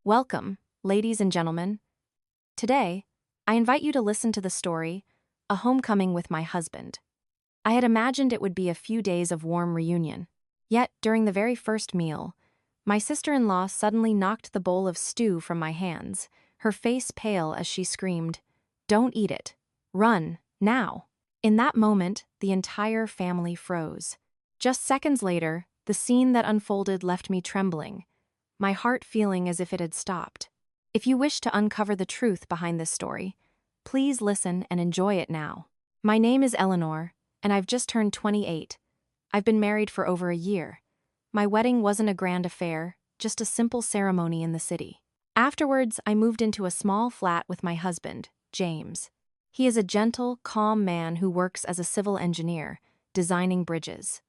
Welcome, ladies and gentlemen. Today, I invite you to listen to the story, A Homecoming with My Husband. I had imagined it would be a few days of warm reunion. Yet, during the very first meal, my sister-in-law suddenly knocked the bowl of stew from my hands, her face pale as she screamed, "Don't eat it. Run, now." In that moment, the entire family froze. Just seconds later, the scene that unfolded left me trembling, my heart feeling as if it had stopped. If you wish to uncover the truth behind this story, please listen and enjoy it now. My name is Eleanor, and I've just turned 28. I've been married for over a year. My wedding wasn't a grand affair, just a simple ceremony in the city. Afterwards, I moved into a small flat with my husband, James. He is a gentle, calm man who works as a civil engineer, designing bridges.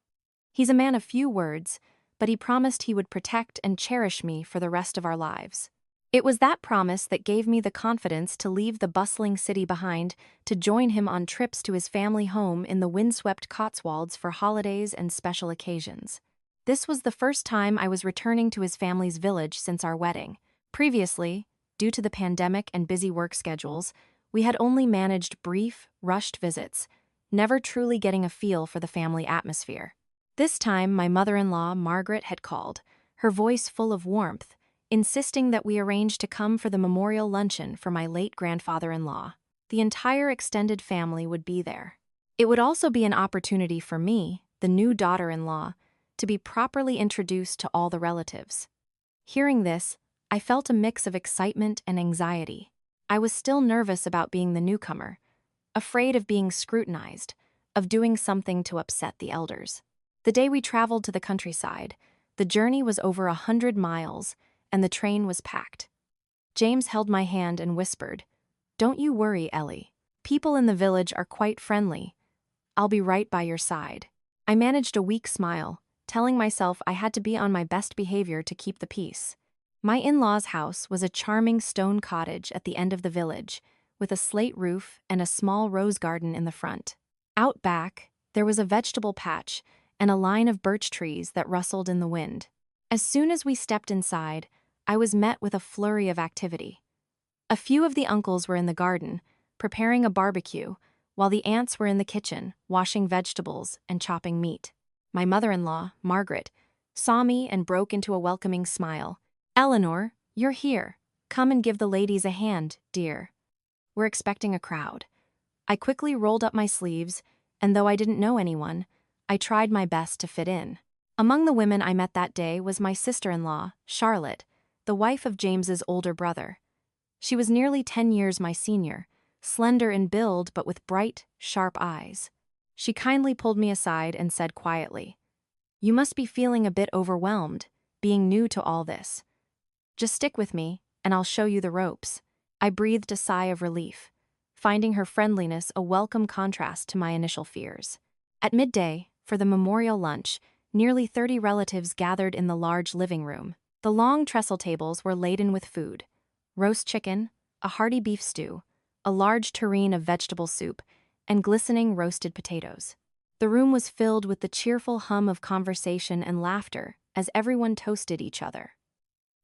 He's a man of few words, but he promised he would protect and cherish me for the rest of our lives. It was that promise that gave me the confidence to leave the bustling city behind to join him on trips to his family home in the windswept Cotswolds for holidays and special occasions. This was the first time I was returning to his family's village since our wedding. Previously, due to the pandemic and busy work schedules, we had only managed brief, rushed visits, never truly getting a feel for the family atmosphere. This time, my mother-in-law, Margaret, had called, her voice full of warmth, insisting that we arrange to come for the memorial luncheon for my late grandfather-in-law. The entire extended family would be there. It would also be an opportunity for me, the new daughter-in-law, to be properly introduced to all the relatives. Hearing this, I felt a mix of excitement and anxiety. I was still nervous about being the newcomer, afraid of being scrutinized, of doing something to upset the elders. The day we traveled to the countryside, the journey was over 100 miles, and the train was packed. James held my hand and whispered, "Don't you worry, Ellie. People in the village are quite friendly. I'll be right by your side." I managed a weak smile, telling myself I had to be on my best behavior to keep the peace. My in-laws' house was a charming stone cottage at the end of the village, with a slate roof and a small rose garden in the front. Out back, there was a vegetable patch and a line of birch trees that rustled in the wind. As soon as we stepped inside, I was met with a flurry of activity. A few of the uncles were in the garden, preparing a barbecue, while the aunts were in the kitchen, washing vegetables and chopping meat. My mother-in-law, Margaret, saw me and broke into a welcoming smile. "Eleanor, you're here. Come and give the ladies a hand, dear. We're expecting a crowd." I quickly rolled up my sleeves, and though I didn't know anyone, I tried my best to fit in. Among the women I met that day was my sister-in-law, Charlotte, the wife of James's older brother. She was nearly 10 years my senior, slender in build but with bright, sharp eyes. She kindly pulled me aside and said quietly, "You must be feeling a bit overwhelmed, being new to all this. Just stick with me, and I'll show you the ropes." I breathed a sigh of relief, finding her friendliness a welcome contrast to my initial fears. At midday, for the memorial lunch, nearly 30 relatives gathered in the large living room. The long trestle tables were laden with food: roast chicken, a hearty beef stew, a large tureen of vegetable soup, and glistening roasted potatoes. The room was filled with the cheerful hum of conversation and laughter as everyone toasted each other.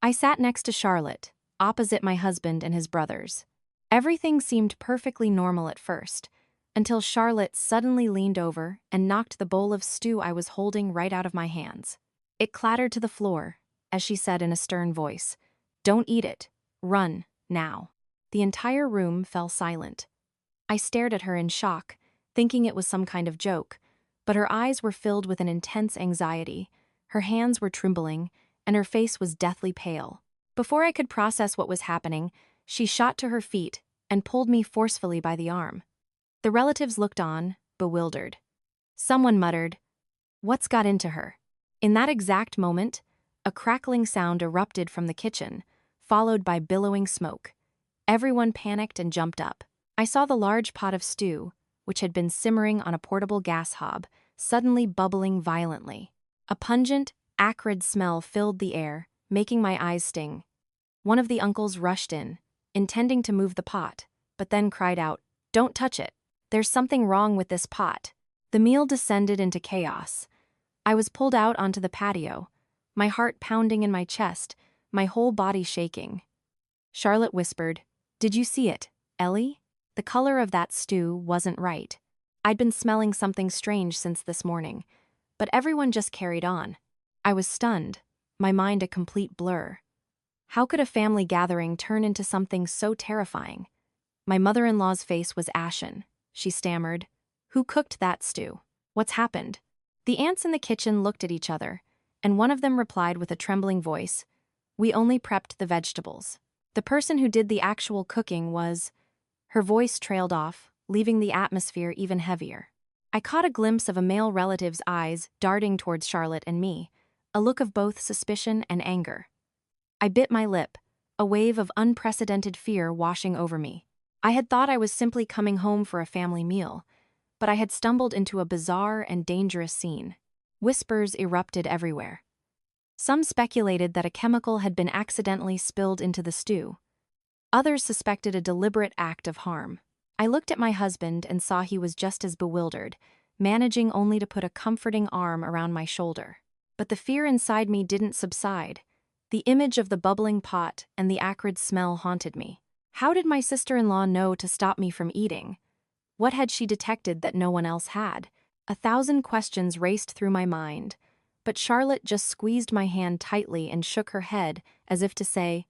I sat next to Charlotte, opposite my husband and his brothers. Everything seemed perfectly normal at first, until Charlotte suddenly leaned over and knocked the bowl of stew I was holding right out of my hands. It clattered to the floor, as she said in a stern voice, "Don't eat it. Run, now." The entire room fell silent. I stared at her in shock, thinking it was some kind of joke, but her eyes were filled with an intense anxiety, her hands were trembling, and her face was deathly pale. Before I could process what was happening, she shot to her feet and pulled me forcefully by the arm. The relatives looked on, bewildered. Someone muttered, "What's got into her?" In that exact moment, a crackling sound erupted from the kitchen, followed by billowing smoke. Everyone panicked and jumped up. I saw the large pot of stew, which had been simmering on a portable gas hob, suddenly bubbling violently. A pungent, acrid smell filled the air, making my eyes sting. One of the uncles rushed in, intending to move the pot, but then cried out, "Don't touch it. There's something wrong with this pot." The meal descended into chaos. I was pulled out onto the patio, my heart pounding in my chest, my whole body shaking. Charlotte whispered, "Did you see it, Ellie?" The color of that stew wasn't right. I'd been smelling something strange since this morning, but everyone just carried on. I was stunned, my mind a complete blur. How could a family gathering turn into something so terrifying? My mother-in-law's face was ashen. She stammered, "Who cooked that stew? What's happened?" The aunts in the kitchen looked at each other, and one of them replied with a trembling voice, "We only prepped the vegetables. The person who did the actual cooking was—" Her voice trailed off, leaving the atmosphere even heavier. I caught a glimpse of a male relative's eyes darting towards Charlotte and me, a look of both suspicion and anger. I bit my lip, a wave of unprecedented fear washing over me. I had thought I was simply coming home for a family meal, but I had stumbled into a bizarre and dangerous scene. Whispers erupted everywhere. Some speculated that a chemical had been accidentally spilled into the stew. Others suspected a deliberate act of harm. I looked at my husband and saw he was just as bewildered, managing only to put a comforting arm around my shoulder. But the fear inside me didn't subside. The image of the bubbling pot and the acrid smell haunted me. How did my sister-in-law know to stop me from eating? What had she detected that no one else had? 1,000 questions raced through my mind, but Charlotte just squeezed my hand tightly and shook her head as if to say,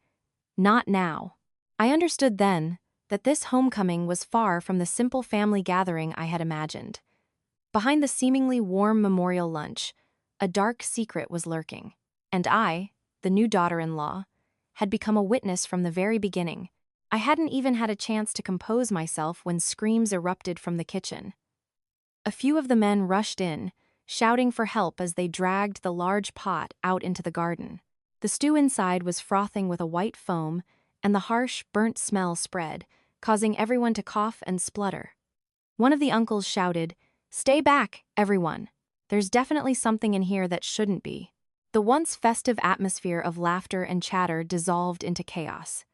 "Not now." I understood then that this homecoming was far from the simple family gathering I had imagined. Behind the seemingly warm memorial lunch, a dark secret was lurking, and I, the new daughter-in-law, had become a witness from the very beginning. I hadn't even had a chance to compose myself when screams erupted from the kitchen. A few of the men rushed in, shouting for help as they dragged the large pot out into the garden. The stew inside was frothing with a white foam, and the harsh, burnt smell spread, causing everyone to cough and splutter. One of the uncles shouted, "Stay back, everyone. There's definitely something in here that shouldn't be." The once festive atmosphere of laughter and chatter dissolved into chaos.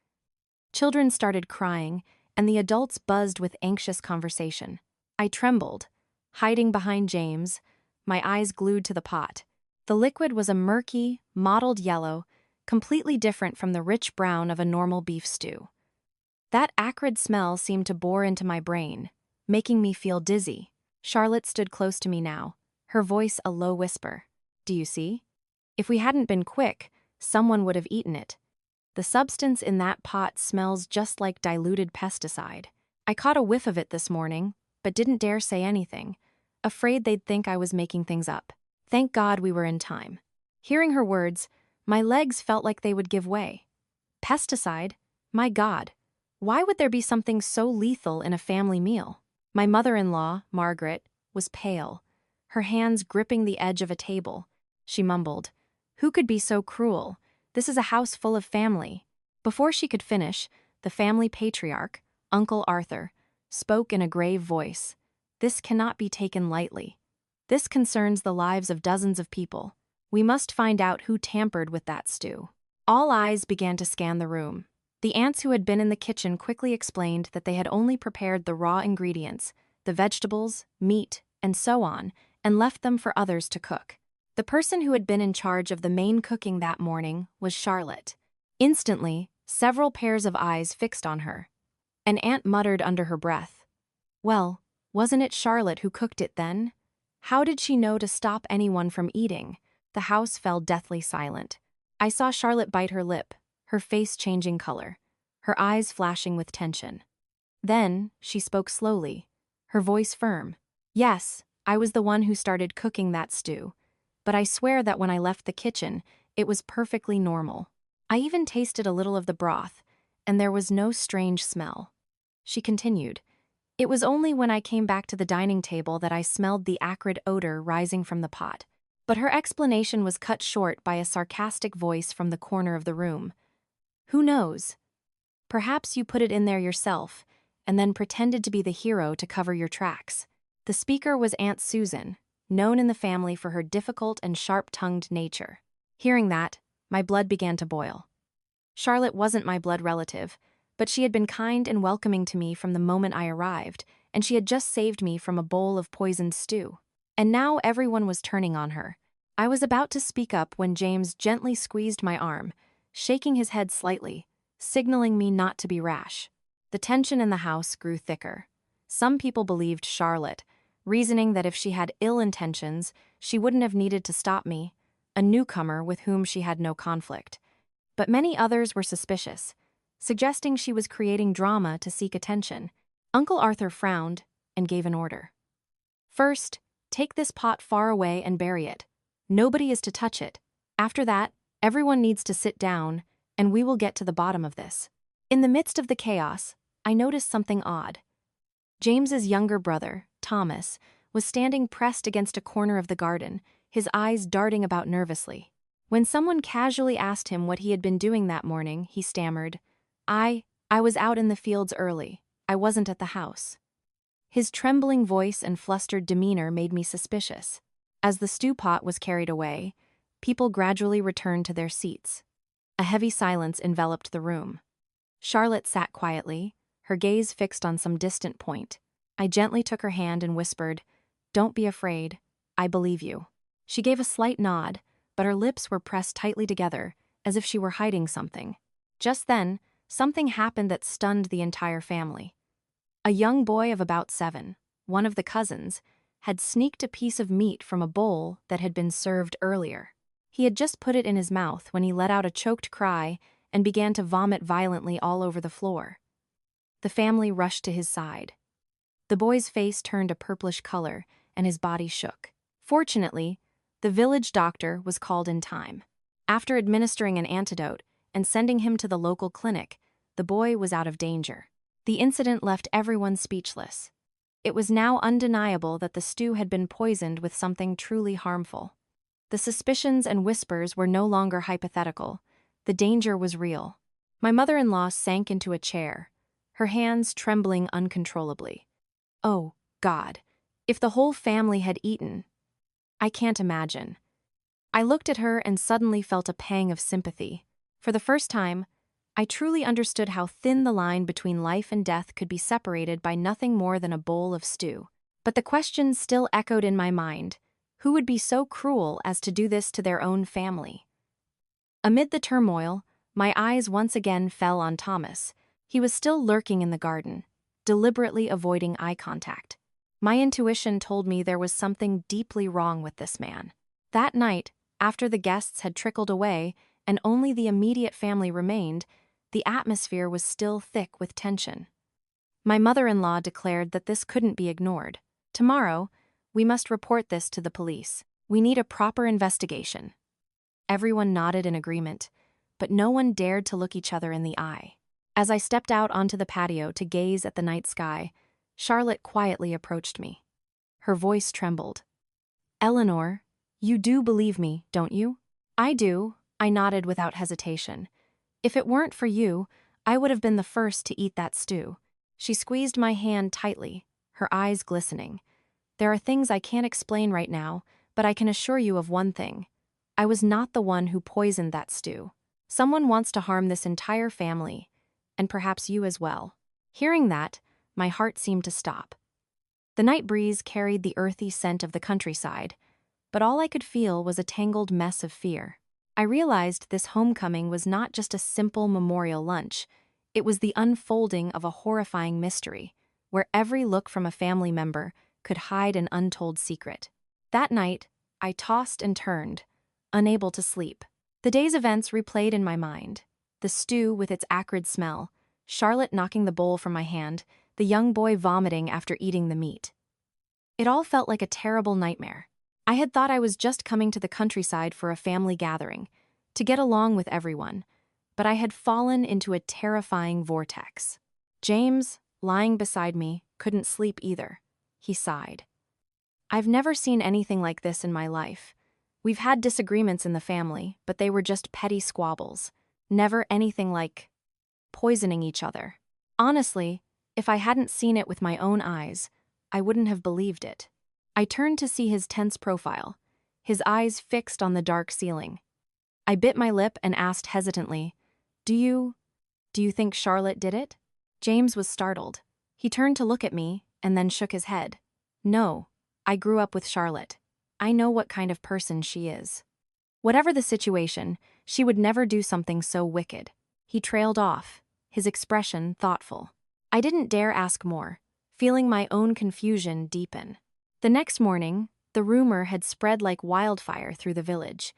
Children started crying, and the adults buzzed with anxious conversation. I trembled, hiding behind James, my eyes glued to the pot. The liquid was a murky, mottled yellow, completely different from the rich brown of a normal beef stew. That acrid smell seemed to bore into my brain, making me feel dizzy. Charlotte stood close to me now, her voice a low whisper. "Do you see? If we hadn't been quick, someone would have eaten it. The substance in that pot smells just like diluted pesticide. I caught a whiff of it this morning, but didn't dare say anything, afraid they'd think I was making things up. Thank God we were in time." Hearing her words, my legs felt like they would give way. Pesticide? My God. Why would there be something so lethal in a family meal? My mother-in-law, Margaret, was pale, her hands gripping the edge of a table. She mumbled, "Who could be so cruel? This is a house full of family." Before she could finish, the family patriarch, Uncle Arthur, spoke in a grave voice. "This cannot be taken lightly. This concerns the lives of dozens of people. We must find out who tampered with that stew." All eyes began to scan the room. The aunts who had been in the kitchen quickly explained that they had only prepared the raw ingredients, the vegetables, meat, and so on, and left them for others to cook. The person who had been in charge of the main cooking that morning was Charlotte. Instantly, several pairs of eyes fixed on her. An aunt muttered under her breath, "Well, wasn't it Charlotte who cooked it then? How did she know to stop anyone from eating?" The house fell deathly silent. I saw Charlotte bite her lip, her face changing color, her eyes flashing with tension. Then, she spoke slowly, her voice firm. "Yes, I was the one who started cooking that stew. But I swear that when I left the kitchen, it was perfectly normal. I even tasted a little of the broth, and there was no strange smell." She continued, "It was only when I came back to the dining table that I smelled the acrid odor rising from the pot." But her explanation was cut short by a sarcastic voice from the corner of the room. "Who knows? Perhaps you put it in there yourself, and then pretended to be the hero to cover your tracks." The speaker was Aunt Susan, known in the family for her difficult and sharp-tongued nature. Hearing that, my blood began to boil. Charlotte wasn't my blood relative, but she had been kind and welcoming to me from the moment I arrived, and she had just saved me from a bowl of poisoned stew. And now everyone was turning on her. I was about to speak up when James gently squeezed my arm, shaking his head slightly, signaling me not to be rash. The tension in the house grew thicker. Some people believed Charlotte, reasoning that if she had ill intentions, she wouldn't have needed to stop me, a newcomer with whom she had no conflict. But many others were suspicious, suggesting she was creating drama to seek attention. Uncle Arthur frowned and gave an order. First, take this pot far away and bury it. Nobody is to touch it. After that, everyone needs to sit down, and we will get to the bottom of this. In the midst of the chaos, I noticed something odd. James's younger brother, Thomas, was standing pressed against a corner of the garden, his eyes darting about nervously. When someone casually asked him what he had been doing that morning, he stammered, I was out in the fields early. I wasn't at the house. His trembling voice and flustered demeanor made me suspicious. As the stew pot was carried away, people gradually returned to their seats. A heavy silence enveloped the room. Charlotte sat quietly, her gaze fixed on some distant point. I gently took her hand and whispered, Don't be afraid. I believe you. She gave a slight nod, but her lips were pressed tightly together, as if she were hiding something. Just then, something happened that stunned the entire family. A young boy of about 7, one of the cousins, had sneaked a piece of meat from a bowl that had been served earlier. He had just put it in his mouth when he let out a choked cry and began to vomit violently all over the floor. The family rushed to his side. The boy's face turned a purplish color, and his body shook. Fortunately, the village doctor was called in time. After administering an antidote and sending him to the local clinic, the boy was out of danger. The incident left everyone speechless. It was now undeniable that the stew had been poisoned with something truly harmful. The suspicions and whispers were no longer hypothetical. The danger was real. My mother-in-law sank into a chair, her hands trembling uncontrollably. Oh, God, if the whole family had eaten. I can't imagine. I looked at her and suddenly felt a pang of sympathy. For the first time, I truly understood how thin the line between life and death could be separated by nothing more than a bowl of stew. But the question still echoed in my mind. Who would be so cruel as to do this to their own family? Amid the turmoil, my eyes once again fell on Thomas. He was still lurking in the garden, deliberately avoiding eye contact. My intuition told me there was something deeply wrong with this man. That night, after the guests had trickled away and only the immediate family remained, the atmosphere was still thick with tension. My mother-in-law declared that this couldn't be ignored. Tomorrow, we must report this to the police. We need a proper investigation. Everyone nodded in agreement, but no one dared to look each other in the eye. As I stepped out onto the patio to gaze at the night sky, Charlotte quietly approached me. Her voice trembled. Eleanor, you do believe me, don't you? I do, I nodded without hesitation. If it weren't for you, I would have been the first to eat that stew. She squeezed my hand tightly, her eyes glistening. There are things I can't explain right now, but I can assure you of one thing. I was not the one who poisoned that stew. Someone wants to harm this entire family, and perhaps you as well. Hearing that, my heart seemed to stop. The night breeze carried the earthy scent of the countryside, but all I could feel was a tangled mess of fear. I realized this homecoming was not just a simple memorial lunch. It was the unfolding of a horrifying mystery, where every look from a family member could hide an untold secret. That night, I tossed and turned, unable to sleep. The day's events replayed in my mind. The stew with its acrid smell, Charlotte knocking the bowl from my hand, the young boy vomiting after eating the meat. It all felt like a terrible nightmare. I had thought I was just coming to the countryside for a family gathering, to get along with everyone, but I had fallen into a terrifying vortex. James, lying beside me, couldn't sleep either. He sighed. I've never seen anything like this in my life. We've had disagreements in the family, but they were just petty squabbles. Never anything like poisoning each other. Honestly, if I hadn't seen it with my own eyes, I wouldn't have believed it. I turned to see his tense profile, his eyes fixed on the dark ceiling. I bit my lip and asked hesitantly, Do you think Charlotte did it? James was startled. He turned to look at me and then shook his head. No, I grew up with Charlotte. I know what kind of person she is. Whatever the situation, She would never do something so wicked. He trailed off, his expression thoughtful. I didn't dare ask more, feeling my own confusion deepen. The next morning, the rumor had spread like wildfire through the village.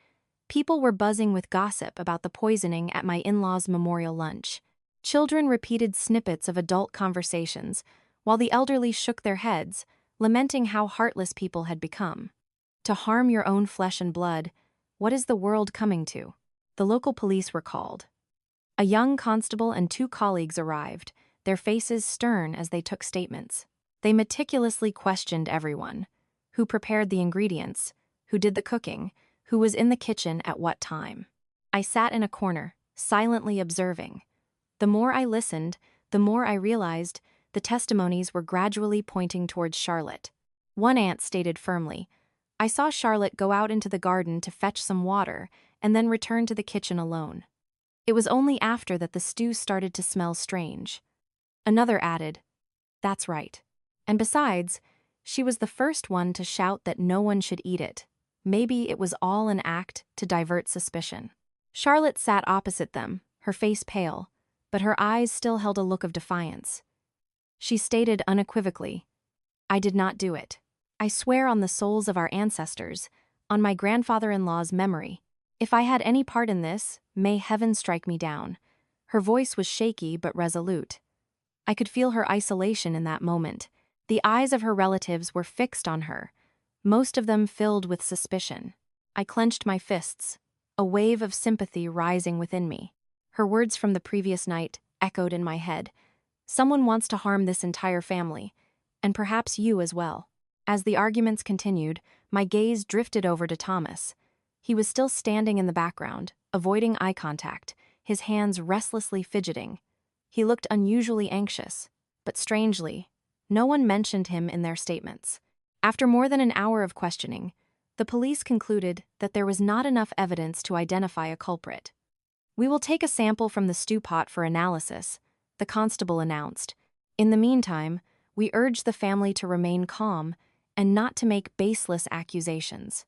People were buzzing with gossip about the poisoning at my in-laws' memorial lunch. Children repeated snippets of adult conversations, while the elderly shook their heads, lamenting how heartless people had become. To harm your own flesh and blood, what is the world coming to? The local police were called. A young constable and 2 colleagues arrived, their faces stern as they took statements. They meticulously questioned everyone: who prepared the ingredients, who did the cooking, who was in the kitchen at what time. I sat in a corner, silently observing. The more I listened, the more I realized the testimonies were gradually pointing towards Charlotte. One aunt stated firmly, "I saw Charlotte go out into the garden to fetch some water and then return to the kitchen alone. It was only after that the stew started to smell strange." Another added, "That's right. And besides, she was the first one to shout that no one should eat it. Maybe it was all an act to divert suspicion." Charlotte sat opposite them, her face pale, but her eyes still held a look of defiance. She stated unequivocally, "I did not do it. I swear on the souls of our ancestors, on my grandfather-in-law's memory. If I had any part in this, may heaven strike me down." Her voice was shaky but resolute. I could feel her isolation in that moment. The eyes of her relatives were fixed on her, most of them filled with suspicion. I clenched my fists, a wave of sympathy rising within me. Her words from the previous night echoed in my head. Someone wants to harm this entire family, and perhaps you as well. As the arguments continued, my gaze drifted over to Thomas. He was still standing in the background, avoiding eye contact, his hands restlessly fidgeting. He looked unusually anxious, but strangely, no one mentioned him in their statements. After more than an hour of questioning, the police concluded that there was not enough evidence to identify a culprit. "We will take a sample from the stew pot for analysis," the constable announced. "In the meantime, we urge the family to remain calm and not to make baseless accusations."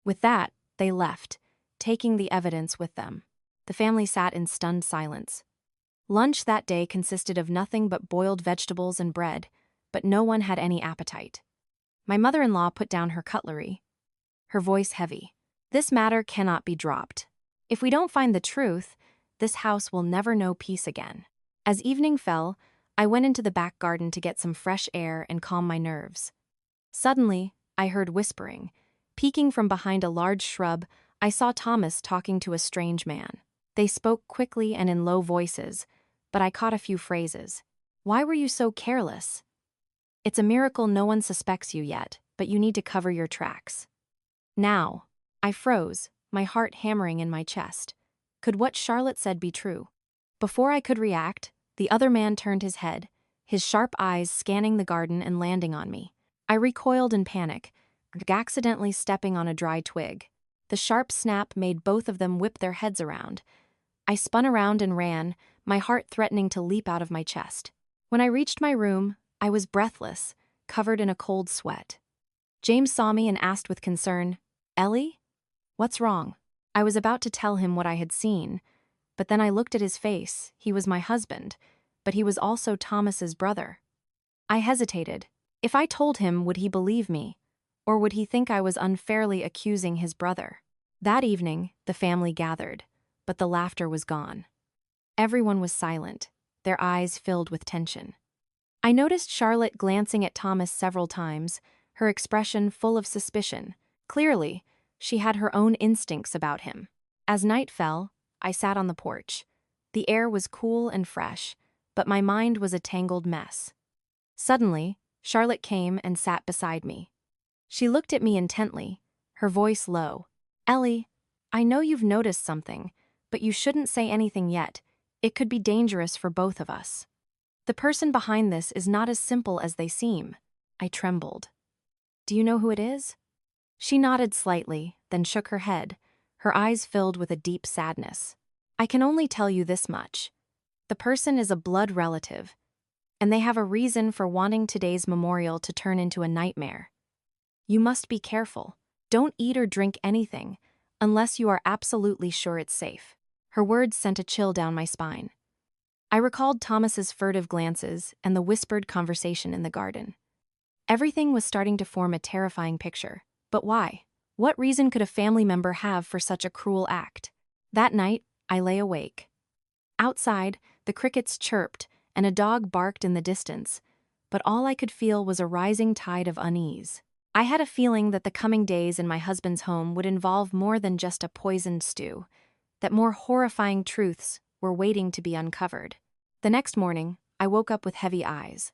With that, they left, taking the evidence with them. The family sat in stunned silence. Lunch that day consisted of nothing but boiled vegetables and bread, but no one had any appetite. My mother-in-law put down her cutlery, her voice heavy. "This matter cannot be dropped. If we don't find the truth, this house will never know peace again." As evening fell, I went into the back garden to get some fresh air and calm my nerves. Suddenly, I heard whispering. Peeking from behind a large shrub, I saw Thomas talking to a strange man. They spoke quickly and in low voices, but I caught a few phrases. "Why were you so careless? It's a miracle no one suspects you yet, but you need to cover your tracks." Now, I froze, my heart hammering in my chest. Could what Charlotte said be true? Before I could react, the other man turned his head, his sharp eyes scanning the garden and landing on me. I recoiled in panic, accidentally stepping on a dry twig. The sharp snap made both of them whip their heads around. I spun around and ran, my heart threatening to leap out of my chest. When I reached my room, I was breathless, covered in a cold sweat. James saw me and asked with concern, "Ellie? What's wrong?" I was about to tell him what I had seen, but then I looked at his face. He was my husband, but he was also Thomas's brother. I hesitated. If I told him, would he believe me? Or would he think I was unfairly accusing his brother? That evening, the family gathered, but the laughter was gone. Everyone was silent, their eyes filled with tension. I noticed Charlotte glancing at Thomas several times, her expression full of suspicion. Clearly, she had her own instincts about him. As night fell, I sat on the porch. The air was cool and fresh, but my mind was a tangled mess. Suddenly, Charlotte came and sat beside me. She looked at me intently, her voice low. "Ellie, I know you've noticed something, but you shouldn't say anything yet. It could be dangerous for both of us. The person behind this is not as simple as they seem." I trembled. "Do you know who it is?" She nodded slightly, then shook her head, her eyes filled with a deep sadness. "I can only tell you this much. The person is a blood relative, and they have a reason for wanting today's memorial to turn into a nightmare. You must be careful. Don't eat or drink anything. unless you are absolutely sure it's safe." Her words sent a chill down my spine. I recalled Thomas's furtive glances and the whispered conversation in the garden. Everything was starting to form a terrifying picture. But why? What reason could a family member have for such a cruel act? That night, I lay awake. Outside, the crickets chirped and a dog barked in the distance, but all I could feel was a rising tide of unease. I had a feeling that the coming days in my husband's home would involve more than just a poisoned stew, that more horrifying truths were waiting to be uncovered. The next morning, I woke up with heavy eyes.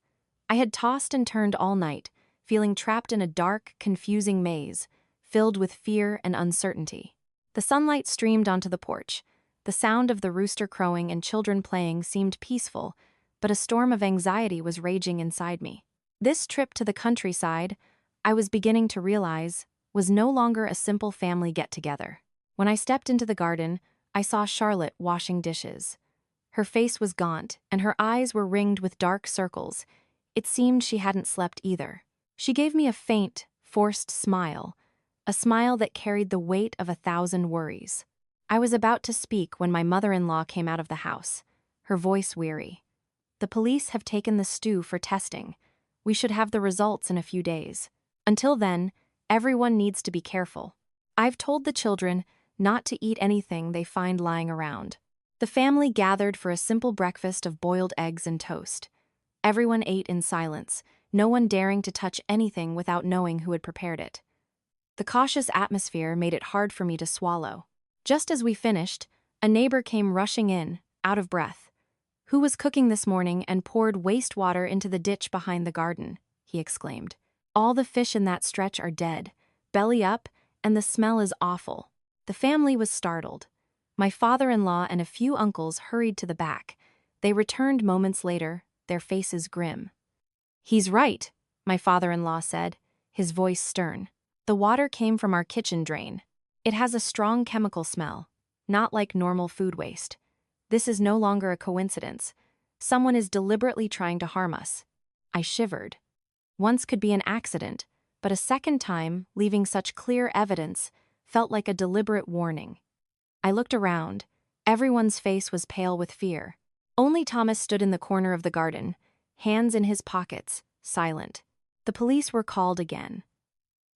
I had tossed and turned all night, feeling trapped in a dark, confusing maze, filled with fear and uncertainty. The sunlight streamed onto the porch. The sound of the rooster crowing and children playing seemed peaceful, but a storm of anxiety was raging inside me. This trip to the countryside, I was beginning to realize, was no longer a simple family get-together. When I stepped into the garden, I saw Charlotte washing dishes. Her face was gaunt, and her eyes were ringed with dark circles. It seemed she hadn't slept either. She gave me a faint, forced smile, a smile that carried the weight of 1,000 worries. I was about to speak when my mother-in-law came out of the house, her voice weary. "The police have taken the stew for testing. We should have the results in a few days. Until then, everyone needs to be careful. I've told the children not to eat anything they find lying around." The family gathered for a simple breakfast of boiled eggs and toast. Everyone ate in silence, no one daring to touch anything without knowing who had prepared it. The cautious atmosphere made it hard for me to swallow. Just as we finished, a neighbor came rushing in, out of breath. "Who was cooking this morning and poured wastewater into the ditch behind the garden?" he exclaimed. "All the fish in that stretch are dead, belly up, and the smell is awful." The family was startled. My father-in-law and a few uncles hurried to the back. They returned moments later, their faces grim. "He's right," my father-in-law said, his voice stern. "The water came from our kitchen drain. It has a strong chemical smell, not like normal food waste. This is no longer a coincidence. Someone is deliberately trying to harm us." I shivered. Once could be an accident, but a second time, leaving such clear evidence, felt like a deliberate warning. I looked around. Everyone's face was pale with fear. Only Thomas stood in the corner of the garden, hands in his pockets, silent. The police were called again.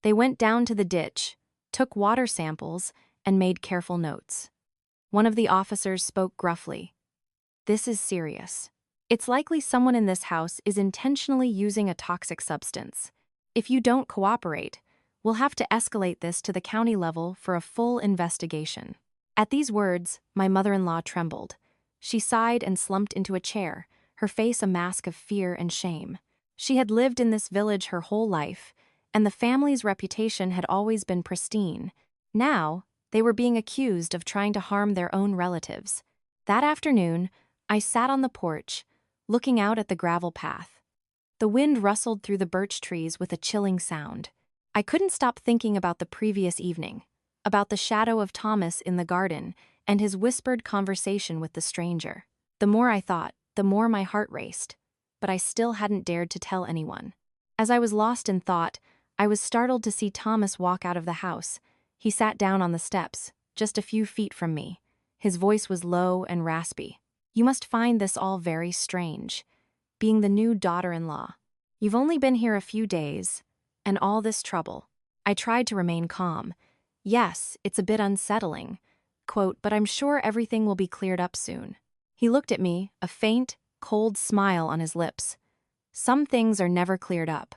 They went down to the ditch, took water samples, and made careful notes. One of the officers spoke gruffly. "This is serious. It's likely someone in this house is intentionally using a toxic substance. If you don't cooperate, we'll have to escalate this to the county level for a full investigation." At these words, my mother-in-law trembled. She sighed and slumped into a chair, her face a mask of fear and shame. She had lived in this village her whole life, and the family's reputation had always been pristine. Now, they were being accused of trying to harm their own relatives. That afternoon, I sat on the porch, looking out at the gravel path. The wind rustled through the birch trees with a chilling sound. I couldn't stop thinking about the previous evening, about the shadow of Thomas in the garden and his whispered conversation with the stranger. The more I thought, the more my heart raced, but I still hadn't dared to tell anyone. As I was lost in thought, I was startled to see Thomas walk out of the house. He sat down on the steps, just a few feet from me. His voice was low and raspy. "You must find this all very strange, being the new daughter-in-law. You've only been here a few days, and all this trouble." I tried to remain calm. "Yes, it's a bit unsettling," quote, "but I'm sure everything will be cleared up soon." He looked at me, a faint, cold smile on his lips. "Some things are never cleared up.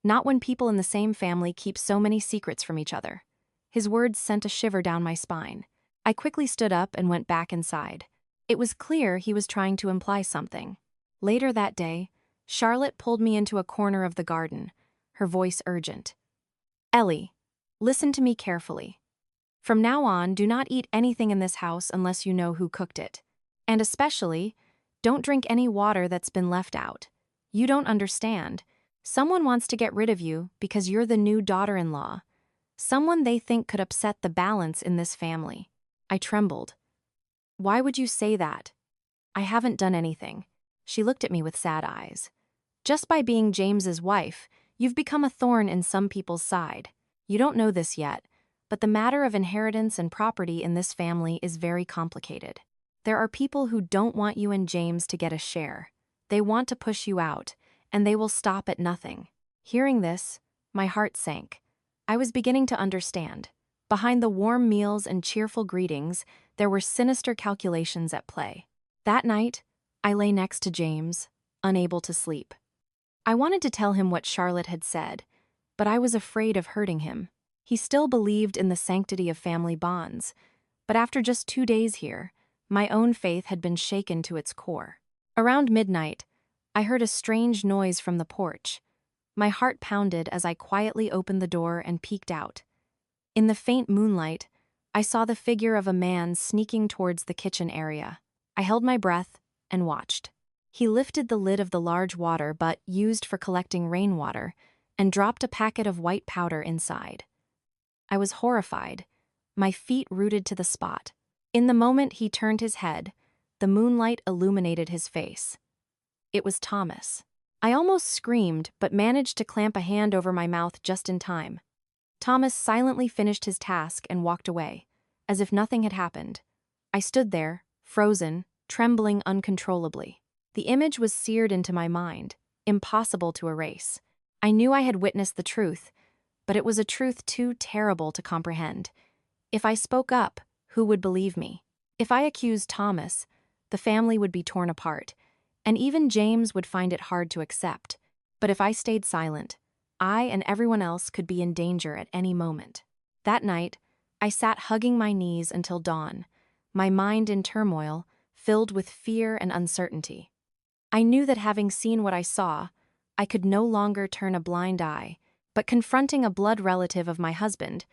Not when people in the same family keep so many secrets from each other." His words sent a shiver down my spine. I quickly stood up and went back inside. It was clear he was trying to imply something. Later that day, Charlotte pulled me into a corner of the garden, her voice urgent. "Ellie, listen to me carefully. From now on, do not eat anything in this house unless you know who cooked it. And especially, don't drink any water that's been left out. You don't understand. Someone wants to get rid of you because you're the new daughter-in-law. Someone they think could upset the balance in this family." I trembled. "Why would you say that?" "I haven't done anything." She looked at me with sad eyes. "Just by being James's wife, you've become a thorn in some people's side. You don't know this yet, but the matter of inheritance and property in this family is very complicated. There are people who don't want you and James to get a share. They want to push you out, and they will stop at nothing. Hearing this, my heart sank. I was beginning to understand. Behind the warm meals and cheerful greetings, there were sinister calculations at play. That night, I lay next to James, unable to sleep. I wanted to tell him what Charlotte had said, but I was afraid of hurting him. He still believed in the sanctity of family bonds, but after just 2 days here, my own faith had been shaken to its core. Around midnight, I heard a strange noise from the porch. My heart pounded as I quietly opened the door and peeked out. In the faint moonlight, I saw the figure of a man sneaking towards the kitchen area. I held my breath and watched. He lifted the lid of the large water butt used for collecting rainwater and dropped a packet of white powder inside. I was horrified, my feet rooted to the spot. In the moment he turned his head, the moonlight illuminated his face. It was Thomas. I almost screamed, but managed to clamp a hand over my mouth just in time. Thomas silently finished his task and walked away, as if nothing had happened. I stood there, frozen, trembling uncontrollably. The image was seared into my mind, impossible to erase. I knew I had witnessed the truth, but it was a truth too terrible to comprehend. If I spoke up, who would believe me? If I accused Thomas, the family would be torn apart, and even James would find it hard to accept. But if I stayed silent, I and everyone else could be in danger at any moment. That night, I sat hugging my knees until dawn, my mind in turmoil, filled with fear and uncertainty. I knew that having seen what I saw, I could no longer turn a blind eye, but confronting a blood relative of my husband,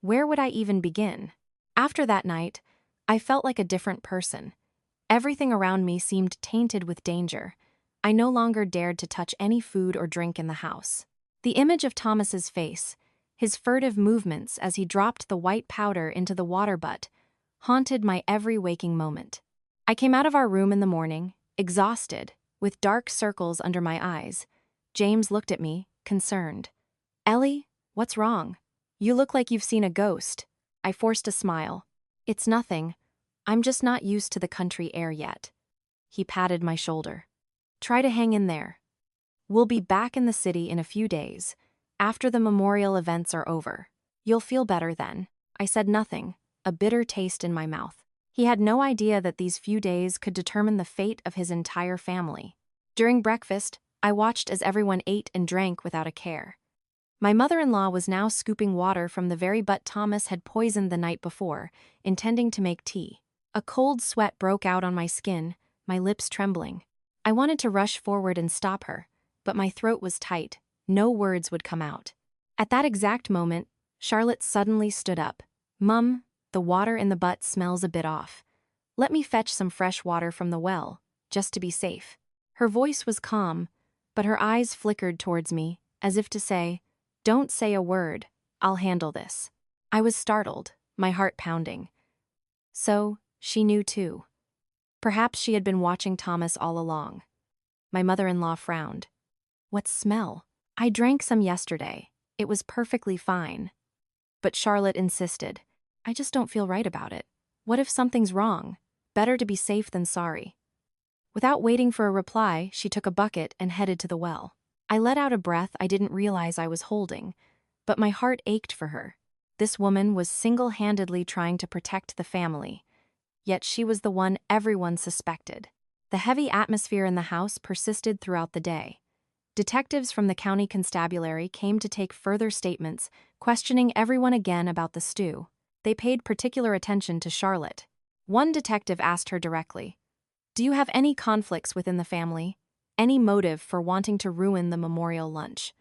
where would I even begin? After that night, I felt like a different person. Everything around me seemed tainted with danger. I no longer dared to touch any food or drink in the house. The image of Thomas's face, his furtive movements as he dropped the white powder into the water butt, haunted my every waking moment. I came out of our room in the morning, exhausted, with dark circles under my eyes. James looked at me, concerned. "Ellie, what's wrong? You look like you've seen a ghost." I forced a smile. "It's nothing. I'm just not used to the country air yet." He patted my shoulder. "Try to hang in there. We'll be back in the city in a few days, after the memorial events are over. You'll feel better then." I said nothing, a bitter taste in my mouth. He had no idea that these few days could determine the fate of his entire family. During breakfast, I watched as everyone ate and drank without a care. My mother-in-law was now scooping water from the very butt Thomas had poisoned the night before, intending to make tea. A cold sweat broke out on my skin, my lips trembling. I wanted to rush forward and stop her, but my throat was tight, no words would come out. At that exact moment, Charlotte suddenly stood up. "Mum, the water in the butt smells a bit off. Let me fetch some fresh water from the well, just to be safe." Her voice was calm, but her eyes flickered towards me, as if to say, "Don't say a word, I'll handle this." I was startled, my heart pounding. So, she knew too. Perhaps she had been watching Thomas all along. My mother-in-law frowned. "What smell?" "I drank some yesterday. It was perfectly fine." But Charlotte insisted. "I just don't feel right about it. What if something's wrong? Better to be safe than sorry." Without waiting for a reply, she took a bucket and headed to the well. I let out a breath I didn't realize I was holding, but my heart ached for her. This woman was single-handedly trying to protect the family, yet she was the one everyone suspected. The heavy atmosphere in the house persisted throughout the day. Detectives from the county constabulary came to take further statements, questioning everyone again about the stew. They paid particular attention to Charlotte. One detective asked her directly, "Do you have any conflicts within the family? Any motive for wanting to ruin the memorial lunch?"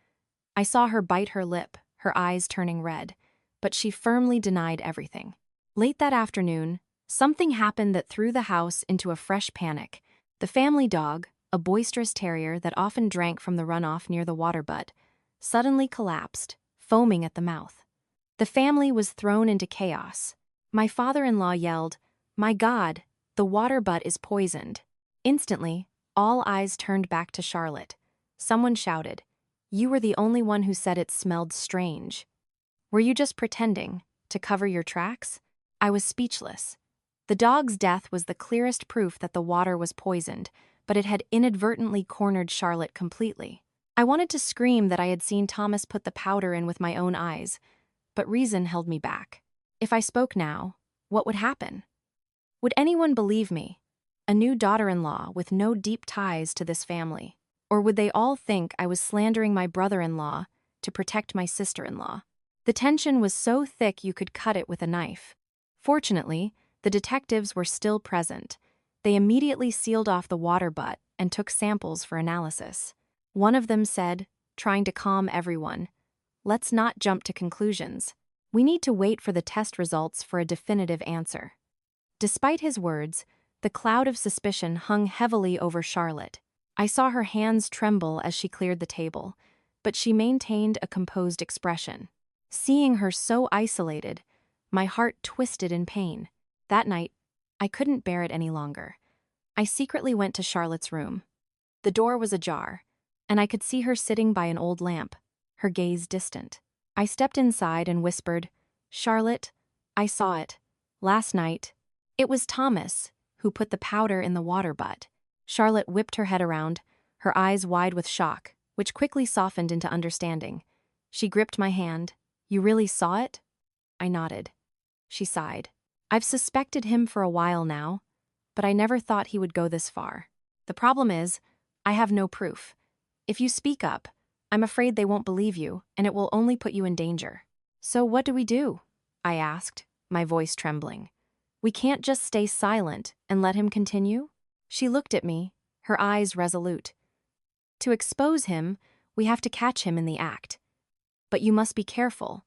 I saw her bite her lip, her eyes turning red, but she firmly denied everything. Late that afternoon, something happened that threw the house into a fresh panic. The family dog, a boisterous terrier that often drank from the runoff near the water butt, suddenly collapsed, foaming at the mouth. The family was thrown into chaos. My father-in-law yelled, "My God, the water butt is poisoned." Instantly, all eyes turned back to Charlotte. Someone shouted, "You were the only one who said it smelled strange. Were you just pretending?" to cover your tracks? I was speechless. The dog's death was the clearest proof that the water was poisoned, but it had inadvertently cornered Charlotte completely. I wanted to scream that I had seen Thomas put the powder in with my own eyes, but reason held me back. If I spoke now, what would happen? Would anyone believe me? A new daughter-in-law with no deep ties to this family? Or would they all think I was slandering my brother-in-law to protect my sister-in-law? The tension was so thick you could cut it with a knife. Fortunately, the detectives were still present. They immediately sealed off the water butt and took samples for analysis. One of them said, trying to calm everyone, "Let's not jump to conclusions. We need to wait for the test results for a definitive answer." Despite his words, the cloud of suspicion hung heavily over Charlotte. I saw her hands tremble as she cleared the table, but she maintained a composed expression. Seeing her so isolated, my heart twisted in pain. That night, I couldn't bear it any longer. I secretly went to Charlotte's room. The door was ajar, and I could see her sitting by an old lamp, her gaze distant. I stepped inside and whispered, "Charlotte, I saw it. Last night. It was Thomas who put the powder in the water butt." Charlotte whipped her head around, her eyes wide with shock, which quickly softened into understanding. She gripped my hand. "You really saw it?" I nodded. She sighed. "I've suspected him for a while now, but I never thought he would go this far. The problem is, I have no proof. If you speak up, I'm afraid they won't believe you, and it will only put you in danger." "So what do we do?" I asked, my voice trembling. "We can't just stay silent and let him continue?" She looked at me, her eyes resolute. "To expose him, we have to catch him in the act. But you must be careful.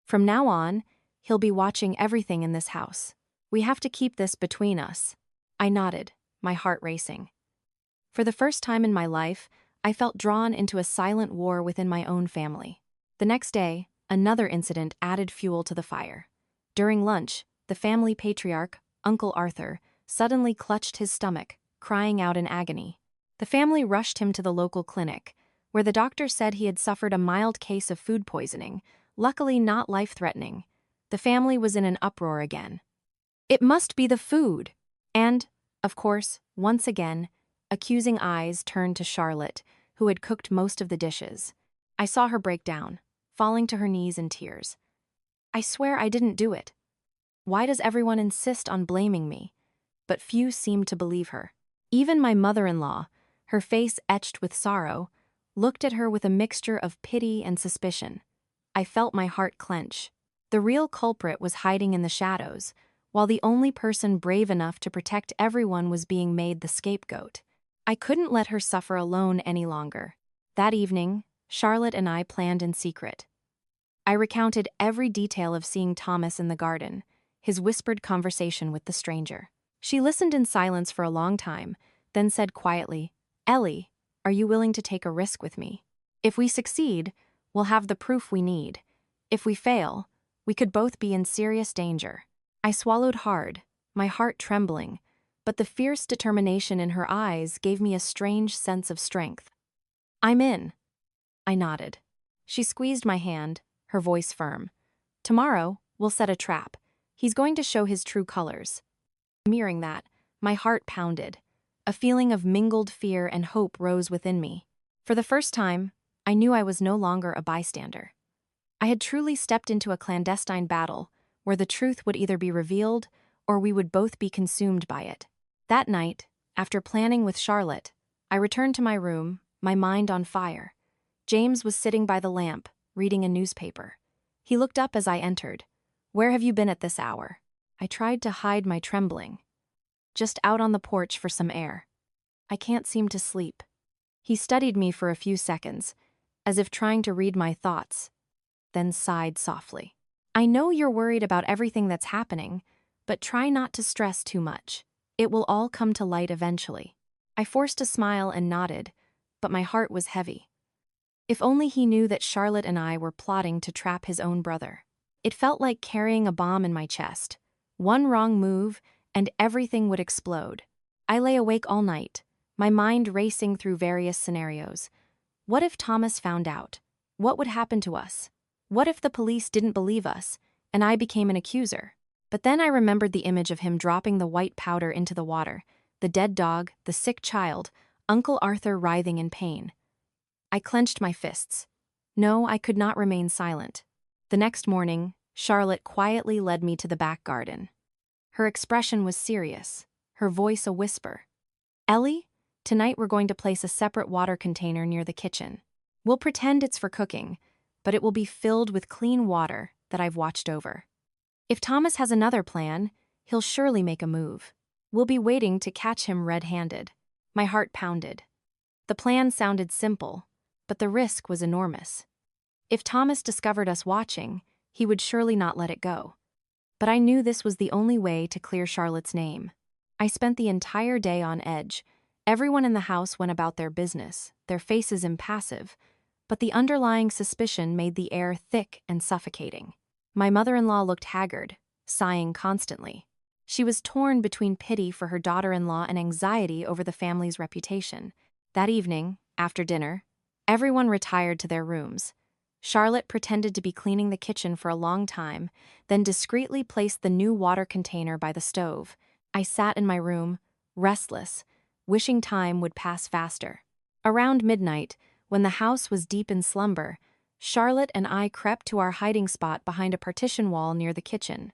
From now on, he'll be watching everything in this house. We have to keep this between us." I nodded, my heart racing. For the first time in my life, I felt drawn into a silent war within my own family. The next day, another incident added fuel to the fire. During lunch, the family patriarch, Uncle Arthur, suddenly clutched his stomach, crying out in agony. The family rushed him to the local clinic, where the doctor said he had suffered a mild case of food poisoning, luckily not life-threatening. The family was in an uproar again. "It must be the food!" And, of course, once again, accusing eyes turned to Charlotte, who had cooked most of the dishes. I saw her break down, falling to her knees in tears. "I swear I didn't do it. Why does everyone insist on blaming me?" But few seemed to believe her. Even my mother-in-law, her face etched with sorrow, looked at her with a mixture of pity and suspicion. I felt my heart clench. The real culprit was hiding in the shadows, while the only person brave enough to protect everyone was being made the scapegoat. I couldn't let her suffer alone any longer. That evening, Charlotte and I planned in secret. I recounted every detail of seeing Thomas in the garden, his whispered conversation with the stranger. She listened in silence for a long time, then said quietly, "Ellie, are you willing to take a risk with me? If we succeed, we'll have the proof we need. If we fail, we could both be in serious danger." I swallowed hard, my heart trembling, but the fierce determination in her eyes gave me a strange sense of strength. "I'm in." I nodded. She squeezed my hand, her voice firm. "Tomorrow, we'll set a trap. He's going to show his true colors." Mirroring that, my heart pounded. A feeling of mingled fear and hope rose within me. For the first time, I knew I was no longer a bystander. I had truly stepped into a clandestine battle, where the truth would either be revealed or we would both be consumed by it. That night, after planning with Charlotte, I returned to my room, my mind on fire. James was sitting by the lamp, reading a newspaper. He looked up as I entered. "Where have you been at this hour?" I tried to hide my trembling. "Just out on the porch for some air. I can't seem to sleep." He studied me for a few seconds, as if trying to read my thoughts, then sighed softly. "I know you're worried about everything that's happening, but try not to stress too much. It will all come to light eventually." I forced a smile and nodded, but my heart was heavy. If only he knew that Charlotte and I were plotting to trap his own brother. It felt like carrying a bomb in my chest. One wrong move, and everything would explode. I lay awake all night, my mind racing through various scenarios. What if Thomas found out? What would happen to us? What if the police didn't believe us, and I became an accuser. But then I remembered the image of him dropping the white powder into the water, the dead dog, the sick child, Uncle Arthur writhing in pain. I clenched my fists. No, I could not remain silent. The next morning, Charlotte quietly led me to the back garden. Her expression was serious, her voice a whisper. "Ellie, tonight we're going to place a separate water container near the kitchen. We'll pretend it's for cooking, but it will be filled with clean water that I've watched over. If Thomas has another plan, he'll surely make a move. We'll be waiting to catch him red-handed." My heart pounded. The plan sounded simple, but the risk was enormous. If Thomas discovered us watching, he would surely not let it go. But I knew this was the only way to clear Charlotte's name. I spent the entire day on edge. Everyone in the house went about their business, their faces impassive, but the underlying suspicion made the air thick and suffocating. My mother-in-law looked haggard, sighing constantly. She was torn between pity for her daughter-in-law and anxiety over the family's reputation. That evening, after dinner, everyone retired to their rooms. Charlotte pretended to be cleaning the kitchen for a long time, then discreetly placed the new water container by the stove. I sat in my room, restless, wishing time would pass faster. Around midnight, when the house was deep in slumber, Charlotte and I crept to our hiding spot behind a partition wall near the kitchen.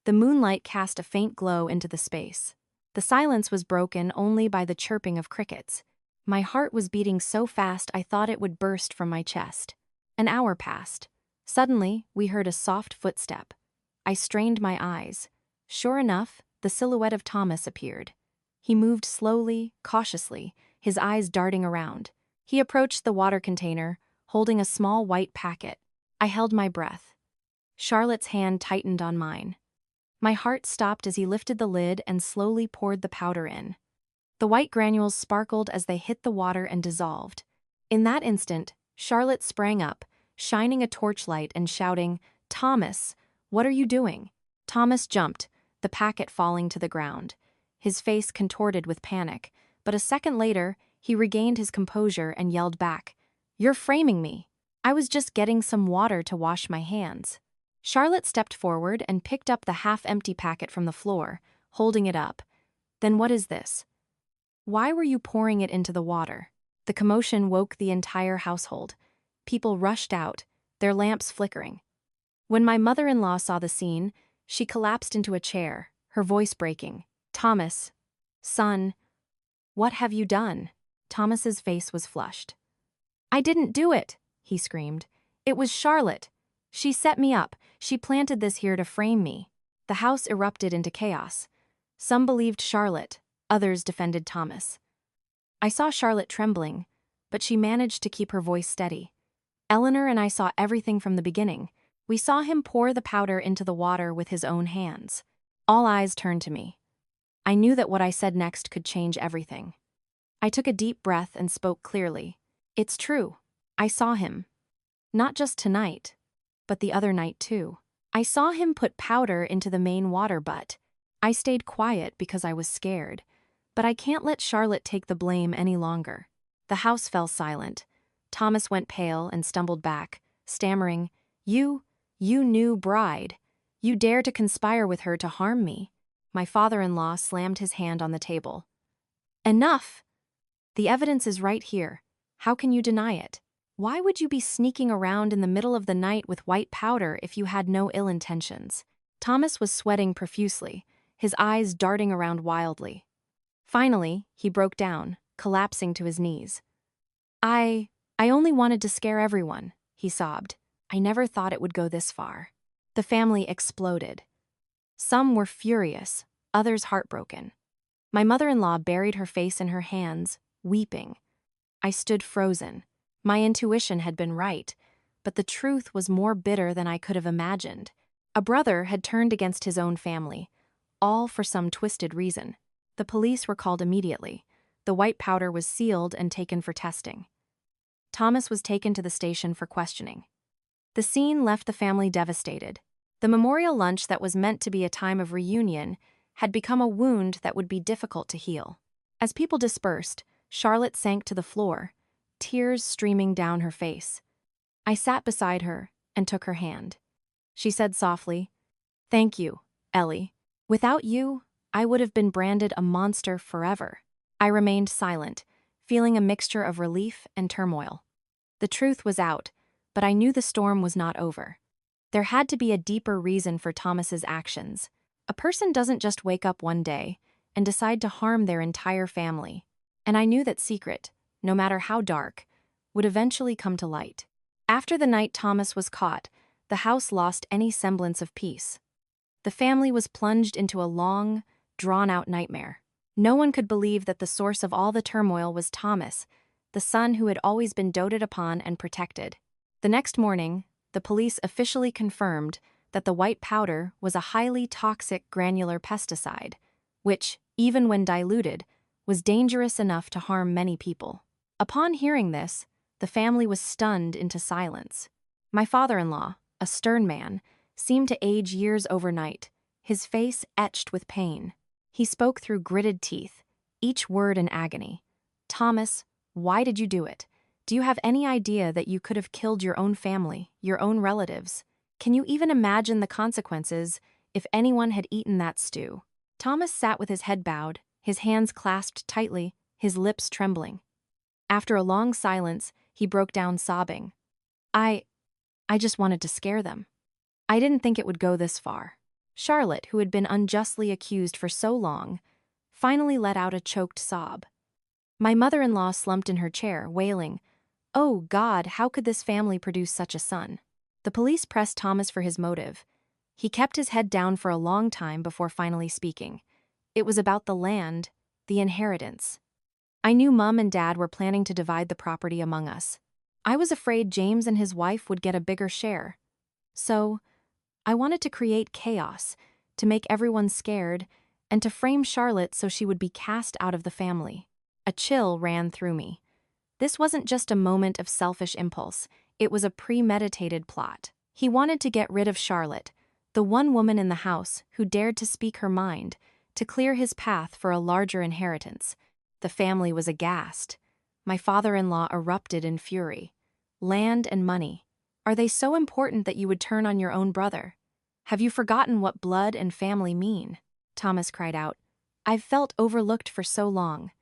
The moonlight cast a faint glow into the space. The silence was broken only by the chirping of crickets. My heart was beating so fast I thought it would burst from my chest. An hour passed. Suddenly, we heard a soft footstep. I strained my eyes. Sure enough, the silhouette of Thomas appeared. He moved slowly, cautiously, his eyes darting around. He approached the water container, holding a small white packet. I held my breath. Charlotte's hand tightened on mine. My heart stopped as he lifted the lid and slowly poured the powder in. The white granules sparkled as they hit the water and dissolved. In that instant, Charlotte sprang up, shining a torchlight and shouting, "Thomas, what are you doing?" Thomas jumped, the packet falling to the ground. His face contorted with panic, but a second later, he regained his composure and yelled back, "You're framing me. I was just getting some water to wash my hands." Charlotte stepped forward and picked up the half-empty packet from the floor, holding it up. "Then what is this? Why were you pouring it into the water?" The commotion woke the entire household. People rushed out, their lamps flickering. When my mother-in-law saw the scene, she collapsed into a chair, her voice breaking. "Thomas, son, what have you done?" Thomas's face was flushed. "I didn't do it," he screamed. "It was Charlotte. She set me up. She planted this here to frame me." The house erupted into chaos. Some believed Charlotte, others defended Thomas. I saw Charlotte trembling, but she managed to keep her voice steady. Eleanor and I saw everything from the beginning. We saw him pour the powder into the water with his own hands. All eyes turned to me. I knew that what I said next could change everything. I took a deep breath and spoke clearly. "It's true. I saw him. Not just tonight, but the other night too. I saw him put powder into the main water butt. I stayed quiet because I was scared, but I can't let Charlotte take the blame any longer." The house fell silent. Thomas went pale and stumbled back, stammering, You new bride. You dare to conspire with her to harm me." My father-in-law slammed his hand on the table. "Enough! The evidence is right here. How can you deny it? Why would you be sneaking around in the middle of the night with white powder if you had no ill intentions?" Thomas was sweating profusely, his eyes darting around wildly. Finally, he broke down, collapsing to his knees. I only wanted to scare everyone," he sobbed. "I never thought it would go this far." The family exploded. Some were furious, others heartbroken. My mother-in-law buried her face in her hands, weeping. I stood frozen. My intuition had been right, but the truth was more bitter than I could have imagined. A brother had turned against his own family, all for some twisted reason. The police were called immediately. The white powder was sealed and taken for testing. Thomas was taken to the station for questioning. The scene left the family devastated. The memorial lunch that was meant to be a time of reunion had become a wound that would be difficult to heal. As people dispersed, Charlotte sank to the floor, tears streaming down her face. I sat beside her and took her hand. She said softly, Thank you, Ellie. Without you, I would have been branded a monster forever. I remained silent, feeling a mixture of relief and turmoil. The truth was out, but I knew the storm was not over. There had to be a deeper reason for Thomas's actions. A person doesn't just wake up one day and decide to harm their entire family. And I knew that secret, no matter how dark, would eventually come to light. After the night Thomas was caught, the house lost any semblance of peace. The family was plunged into a long, drawn-out nightmare. No one could believe that the source of all the turmoil was Thomas, the son who had always been doted upon and protected. The next morning, the police officially confirmed that the white powder was a highly toxic granular pesticide, which, even when diluted, was dangerous enough to harm many people. Upon hearing this, the family was stunned into silence. My father-in-law, a stern man, seemed to age years overnight, his face etched with pain. He spoke through gritted teeth, each word in agony. "Thomas, why did you do it? Do you have any idea that you could have killed your own family, your own relatives? Can you even imagine the consequences if anyone had eaten that stew?" Thomas sat with his head bowed, his hands clasped tightly, his lips trembling. After a long silence, he broke down sobbing. I just wanted to scare them. I didn't think it would go this far." Charlotte, who had been unjustly accused for so long, finally let out a choked sob. My mother-in-law slumped in her chair, wailing, "Oh God, how could this family produce such a son?" The police pressed Thomas for his motive. He kept his head down for a long time before finally speaking. It was about the land, the inheritance. "I knew Mum and Dad were planning to divide the property among us. I was afraid James and his wife would get a bigger share. So, I wanted to create chaos, to make everyone scared, and to frame Charlotte so she would be cast out of the family." A chill ran through me. This wasn't just a moment of selfish impulse, it was a premeditated plot. He wanted to get rid of Charlotte, the one woman in the house who dared to speak her mind, to clear his path for a larger inheritance. The family was aghast. My father-in-law erupted in fury. "Land and money. Are they so important that you would turn on your own brother? Have you forgotten what blood and family mean?" Thomas cried out. "I've felt overlooked for so long.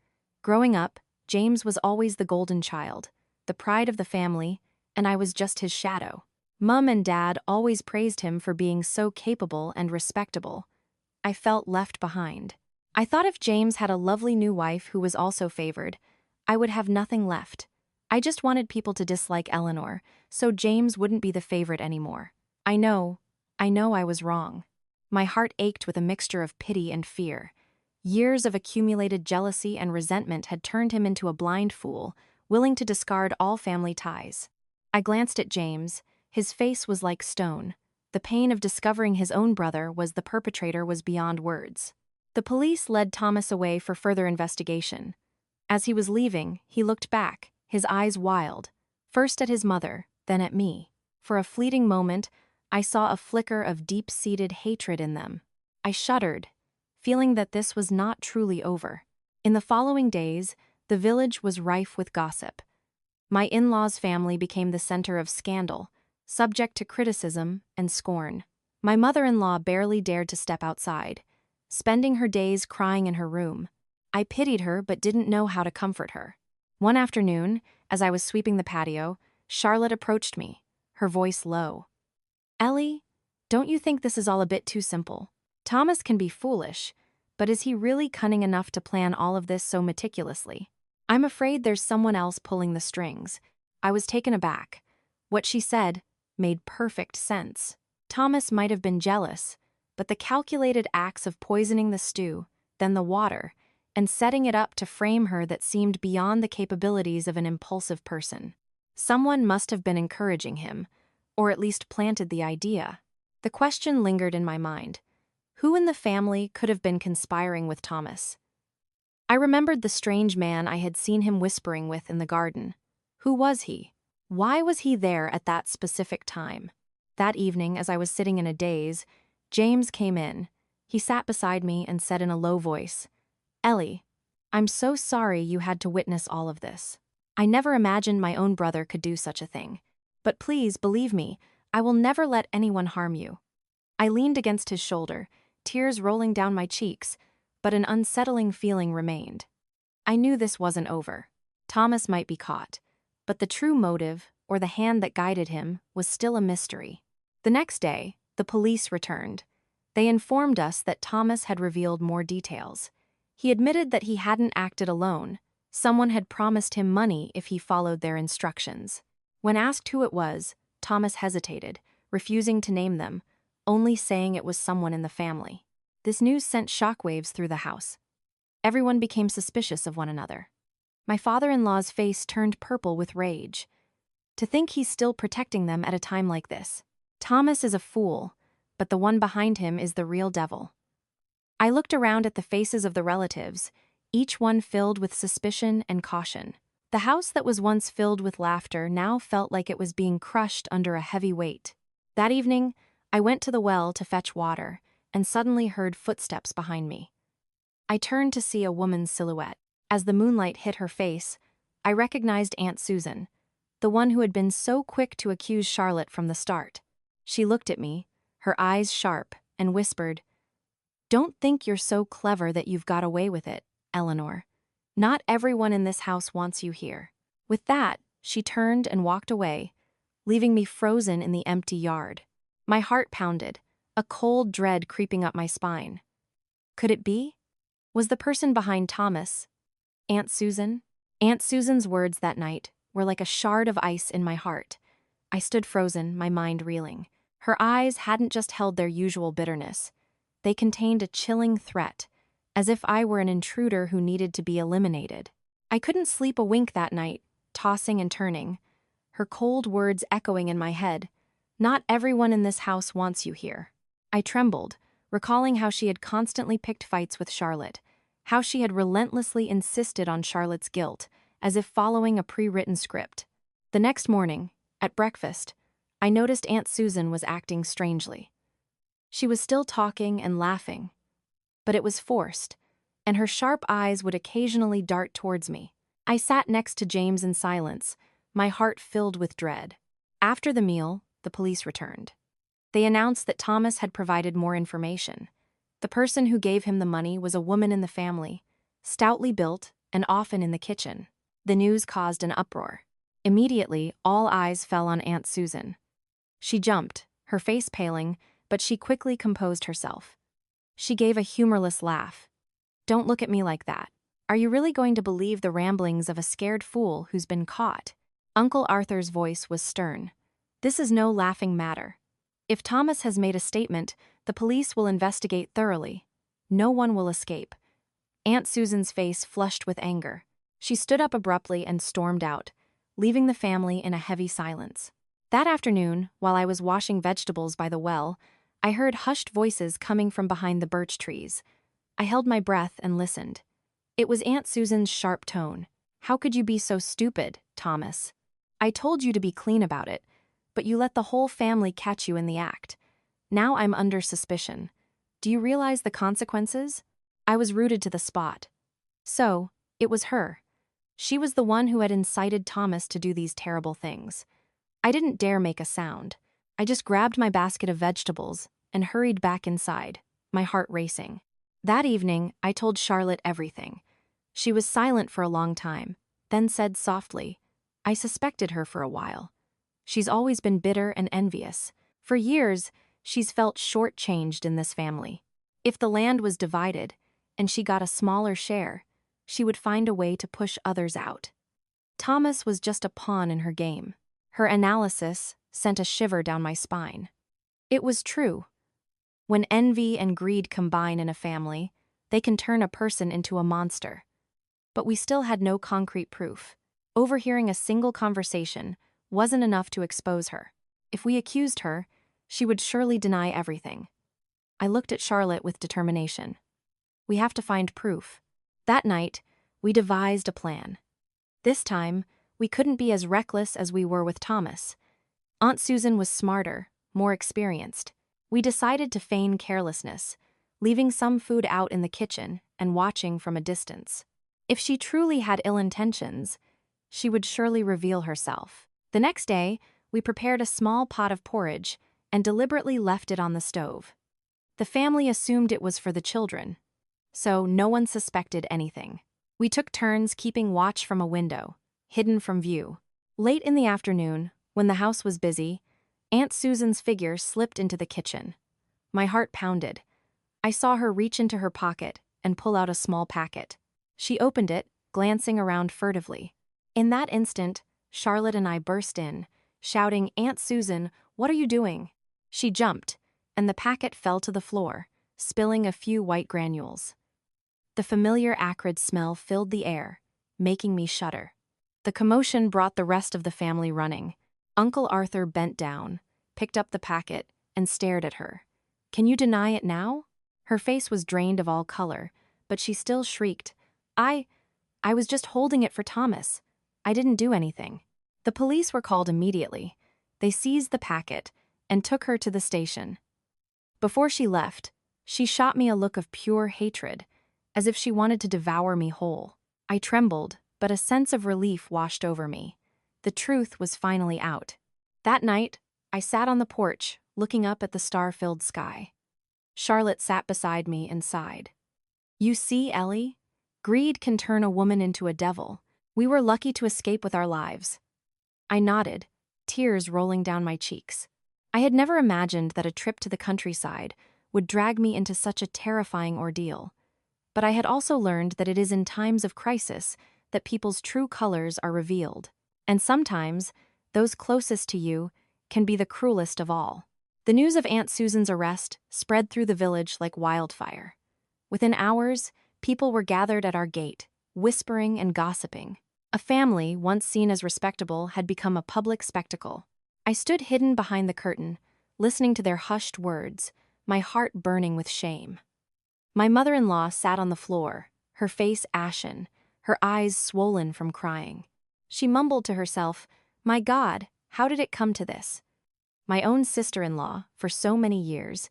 Growing up, James was always the golden child, the pride of the family, and I was just his shadow. Mum and Dad always praised him for being so capable and respectable. I felt left behind. I thought if James had a lovely new wife who was also favored, I would have nothing left. I just wanted people to dislike Eleanor, so James wouldn't be the favorite anymore. I know I was wrong." My heart ached with a mixture of pity and fear. Years of accumulated jealousy and resentment had turned him into a blind fool, willing to discard all family ties. I glanced at James. His face was like stone. The pain of discovering his own brother was the perpetrator was beyond words. The police led Thomas away for further investigation. As he was leaving, he looked back, his eyes wild, first at his mother, then at me. For a fleeting moment, I saw a flicker of deep-seated hatred in them. I shuddered, feeling that this was not truly over. In the following days, the village was rife with gossip. My in-laws' family became the center of scandal, subject to criticism and scorn. My mother-in-law barely dared to step outside, spending her days crying in her room. I pitied her but didn't know how to comfort her. One afternoon, as I was sweeping the patio, Charlotte approached me, her voice low. "Ellie, don't you think this is all a bit too simple? Thomas can be foolish, but is he really cunning enough to plan all of this so meticulously? I'm afraid there's someone else pulling the strings." I was taken aback. What she said made perfect sense. Thomas might have been jealous, but the calculated acts of poisoning the stew, then the water, and setting it up to frame her that seemed beyond the capabilities of an impulsive person. Someone must have been encouraging him, or at least planted the idea. The question lingered in my mind. Who in the family could have been conspiring with Thomas? I remembered the strange man I had seen him whispering with in the garden. Who was he? Why was he there at that specific time? That evening, as I was sitting in a daze, James came in. He sat beside me and said in a low voice, "Ellie, I'm so sorry you had to witness all of this. I never imagined my own brother could do such a thing. But please believe me, I will never let anyone harm you." I leaned against his shoulder, tears rolling down my cheeks, but an unsettling feeling remained. I knew this wasn't over. Thomas might be caught, but the true motive, or the hand that guided him, was still a mystery. The next day, the police returned. They informed us that Thomas had revealed more details. He admitted that he hadn't acted alone. Someone had promised him money if he followed their instructions. When asked who it was, Thomas hesitated, refusing to name them, only saying it was someone in the family. This news sent shockwaves through the house. Everyone became suspicious of one another. My father-in-law's face turned purple with rage. To think he's still protecting them at a time like this. Thomas is a fool, but the one behind him is the real devil. I looked around at the faces of the relatives, each one filled with suspicion and caution. The house that was once filled with laughter now felt like it was being crushed under a heavy weight. That evening, I went to the well to fetch water, and suddenly heard footsteps behind me. I turned to see a woman's silhouette. As the moonlight hit her face, I recognized Aunt Susan, the one who had been so quick to accuse Charlotte from the start. She looked at me, her eyes sharp, and whispered, "Don't think you're so clever that you've got away with it, Eleanor. Not everyone in this house wants you here." With that, she turned and walked away, leaving me frozen in the empty yard. My heart pounded, a cold dread creeping up my spine. Could it be? Was the person behind Thomas Aunt Susan? Aunt Susan's words that night were like a shard of ice in my heart. I stood frozen, my mind reeling. Her eyes hadn't just held their usual bitterness. They contained a chilling threat, as if I were an intruder who needed to be eliminated. I couldn't sleep a wink that night, tossing and turning, her cold words echoing in my head. Not everyone in this house wants you here. I trembled, recalling how she had constantly picked fights with Charlotte, how she had relentlessly insisted on Charlotte's guilt, as if following a pre-written script. The next morning, at breakfast, I noticed Aunt Susan was acting strangely. She was still talking and laughing, but it was forced, and her sharp eyes would occasionally dart towards me. I sat next to James in silence, my heart filled with dread. After the meal, the police returned. They announced that Thomas had provided more information. The person who gave him the money was a woman in the family, stoutly built and often in the kitchen. The news caused an uproar. Immediately, all eyes fell on Aunt Susan. She jumped, her face paling, but she quickly composed herself. She gave a humorless laugh. "Don't look at me like that. Are you really going to believe the ramblings of a scared fool who's been caught?" Uncle Arthur's voice was stern. "This is no laughing matter. If Thomas has made a statement, the police will investigate thoroughly. No one will escape." Aunt Susan's face flushed with anger. She stood up abruptly and stormed out, leaving the family in a heavy silence. That afternoon, while I was washing vegetables by the well, I heard hushed voices coming from behind the birch trees. I held my breath and listened. It was Aunt Susan's sharp tone. "How could you be so stupid, Thomas? I told you to be clean about it, but you let the whole family catch you in the act. Now I'm under suspicion. Do you realize the consequences?" I was rooted to the spot. So, it was her. She was the one who had incited Thomas to do these terrible things. I didn't dare make a sound. I just grabbed my basket of vegetables and hurried back inside, my heart racing. That evening, I told Charlotte everything. She was silent for a long time, then said softly, "I suspected her for a while. She's always been bitter and envious. For years, she's felt shortchanged in this family. If the land was divided, and she got a smaller share, she would find a way to push others out." Thomas was just a pawn in her game. Her analysis sent a shiver down my spine. It was true. When envy and greed combine in a family, they can turn a person into a monster. But we still had no concrete proof. Overhearing a single conversation wasn't enough to expose her. If we accused her, she would surely deny everything. I looked at Charlotte with determination. "We have to find proof." That night, we devised a plan. This time, we couldn't be as reckless as we were with Thomas. Aunt Susan was smarter, more experienced. We decided to feign carelessness, leaving some food out in the kitchen and watching from a distance. If she truly had ill intentions, she would surely reveal herself. The next day, we prepared a small pot of porridge and deliberately left it on the stove. The family assumed it was for the children, so no one suspected anything. We took turns keeping watch from a window, hidden from view. Late in the afternoon, when the house was busy, Aunt Susan's figure slipped into the kitchen. My heart pounded. I saw her reach into her pocket and pull out a small packet. She opened it, glancing around furtively. In that instant, Charlotte and I burst in, shouting, "Aunt Susan, what are you doing?" She jumped, and the packet fell to the floor, spilling a few white granules. The familiar acrid smell filled the air, making me shudder. The commotion brought the rest of the family running. Uncle Arthur bent down, picked up the packet, and stared at her. "Can you deny it now?" Her face was drained of all color, but she still shrieked, I was just holding it for Thomas. I didn't do anything." The police were called immediately. They seized the packet and took her to the station. Before she left, she shot me a look of pure hatred, as if she wanted to devour me whole. I trembled, but a sense of relief washed over me. The truth was finally out. That night, I sat on the porch, looking up at the star-filled sky. Charlotte sat beside me and sighed. "You see, Ellie? Greed can turn a woman into a devil. We were lucky to escape with our lives." I nodded, tears rolling down my cheeks. I had never imagined that a trip to the countryside would drag me into such a terrifying ordeal. But I had also learned that it is in times of crisis that people's true colors are revealed. And sometimes, those closest to you can be the cruelest of all. The news of Aunt Susan's arrest spread through the village like wildfire. Within hours, people were gathered at our gate, whispering and gossiping. A family, once seen as respectable, had become a public spectacle. I stood hidden behind the curtain, listening to their hushed words, my heart burning with shame. My mother-in-law sat on the floor, her face ashen, her eyes swollen from crying. She mumbled to herself, "My God, how did it come to this?" My own sister-in-law, for so many years,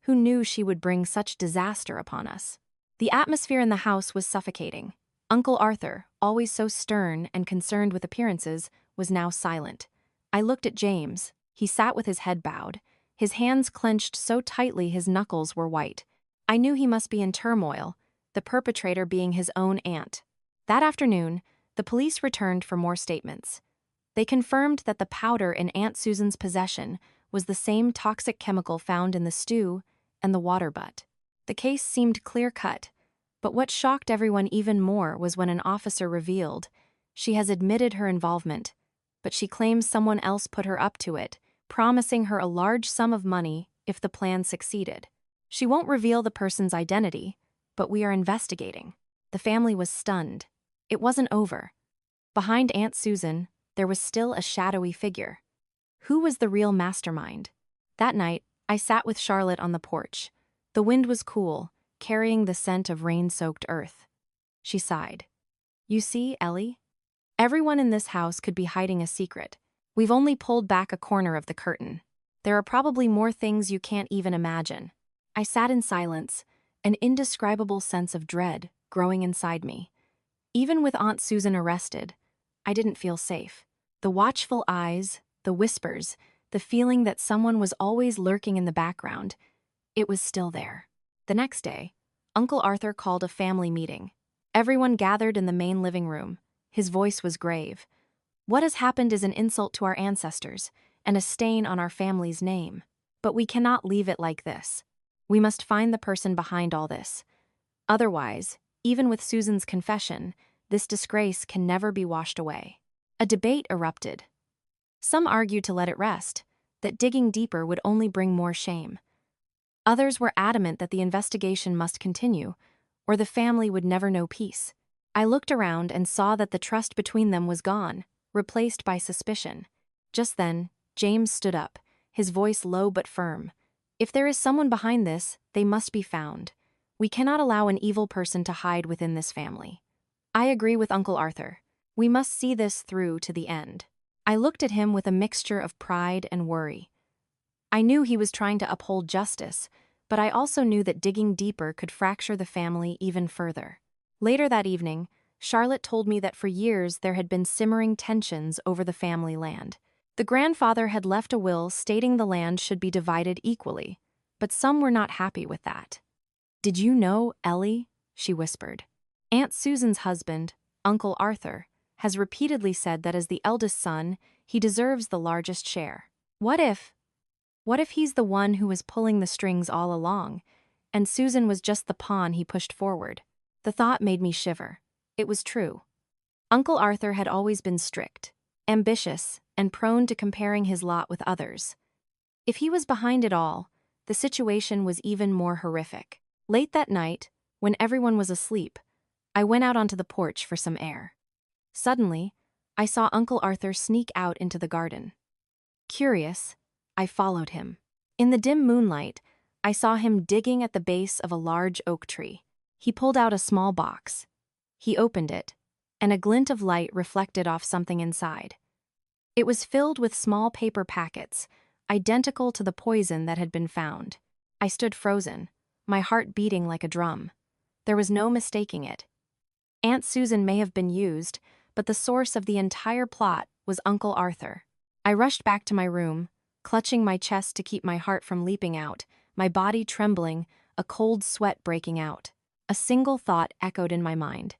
who knew she would bring such disaster upon us. The atmosphere in the house was suffocating. Uncle Arthur, always so stern and concerned with appearances, was now silent. I looked at James. He sat with his head bowed, his hands clenched so tightly his knuckles were white. I knew he must be in turmoil, the perpetrator being his own aunt. That afternoon, the police returned for more statements. They confirmed that the powder in Aunt Susan's possession was the same toxic chemical found in the stew and the water butt. The case seemed clear-cut, but what shocked everyone even more was when an officer revealed she has admitted her involvement, but she claims someone else put her up to it, promising her a large sum of money if the plan succeeded. She won't reveal the person's identity, but we are investigating. The family was stunned. It wasn't over. Behind Aunt Susan, there was still a shadowy figure. Who was the real mastermind? That night, I sat with Charlotte on the porch. The wind was cool, carrying the scent of rain-soaked earth. She sighed. "You see, Ellie? Everyone in this house could be hiding a secret. We've only pulled back a corner of the curtain. There are probably more things you can't even imagine." I sat in silence, an indescribable sense of dread growing inside me. Even with Aunt Susan arrested, I didn't feel safe. The watchful eyes, the whispers, the feeling that someone was always lurking in the background, it was still there. The next day, Uncle Arthur called a family meeting. Everyone gathered in the main living room. His voice was grave. "What has happened is an insult to our ancestors and a stain on our family's name. But we cannot leave it like this. We must find the person behind all this. Otherwise, even with Susan's confession, this disgrace can never be washed away." A debate erupted. Some argued to let it rest, that digging deeper would only bring more shame. Others were adamant that the investigation must continue, or the family would never know peace. I looked around and saw that the trust between them was gone, replaced by suspicion. Just then, James stood up, his voice low but firm. "If there is someone behind this, they must be found. We cannot allow an evil person to hide within this family." I agree with Uncle Arthur. We must see this through to the end. I looked at him with a mixture of pride and worry. I knew he was trying to uphold justice, but I also knew that digging deeper could fracture the family even further. Later that evening, Charlotte told me that for years there had been simmering tensions over the family land. The grandfather had left a will stating the land should be divided equally, but some were not happy with that. "Did you know, Ellie?" she whispered. "Aunt Susan's husband, Uncle Arthur, has repeatedly said that as the eldest son, he deserves the largest share. What if he's the one who was pulling the strings all along, and Susan was just the pawn he pushed forward?" The thought made me shiver. It was true. Uncle Arthur had always been strict, ambitious, and prone to comparing his lot with others. If he was behind it all, the situation was even more horrific. Late that night, when everyone was asleep, I went out onto the porch for some air. Suddenly, I saw Uncle Arthur sneak out into the garden. Curious, I followed him. In the dim moonlight, I saw him digging at the base of a large oak tree. He pulled out a small box. He opened it, and a glint of light reflected off something inside. It was filled with small paper packets, identical to the poison that had been found. I stood frozen, my heart beating like a drum. There was no mistaking it. Aunt Susan may have been used, but the source of the entire plot was Uncle Arthur. I rushed back to my room, clutching my chest to keep my heart from leaping out, my body trembling, a cold sweat breaking out. A single thought echoed in my mind.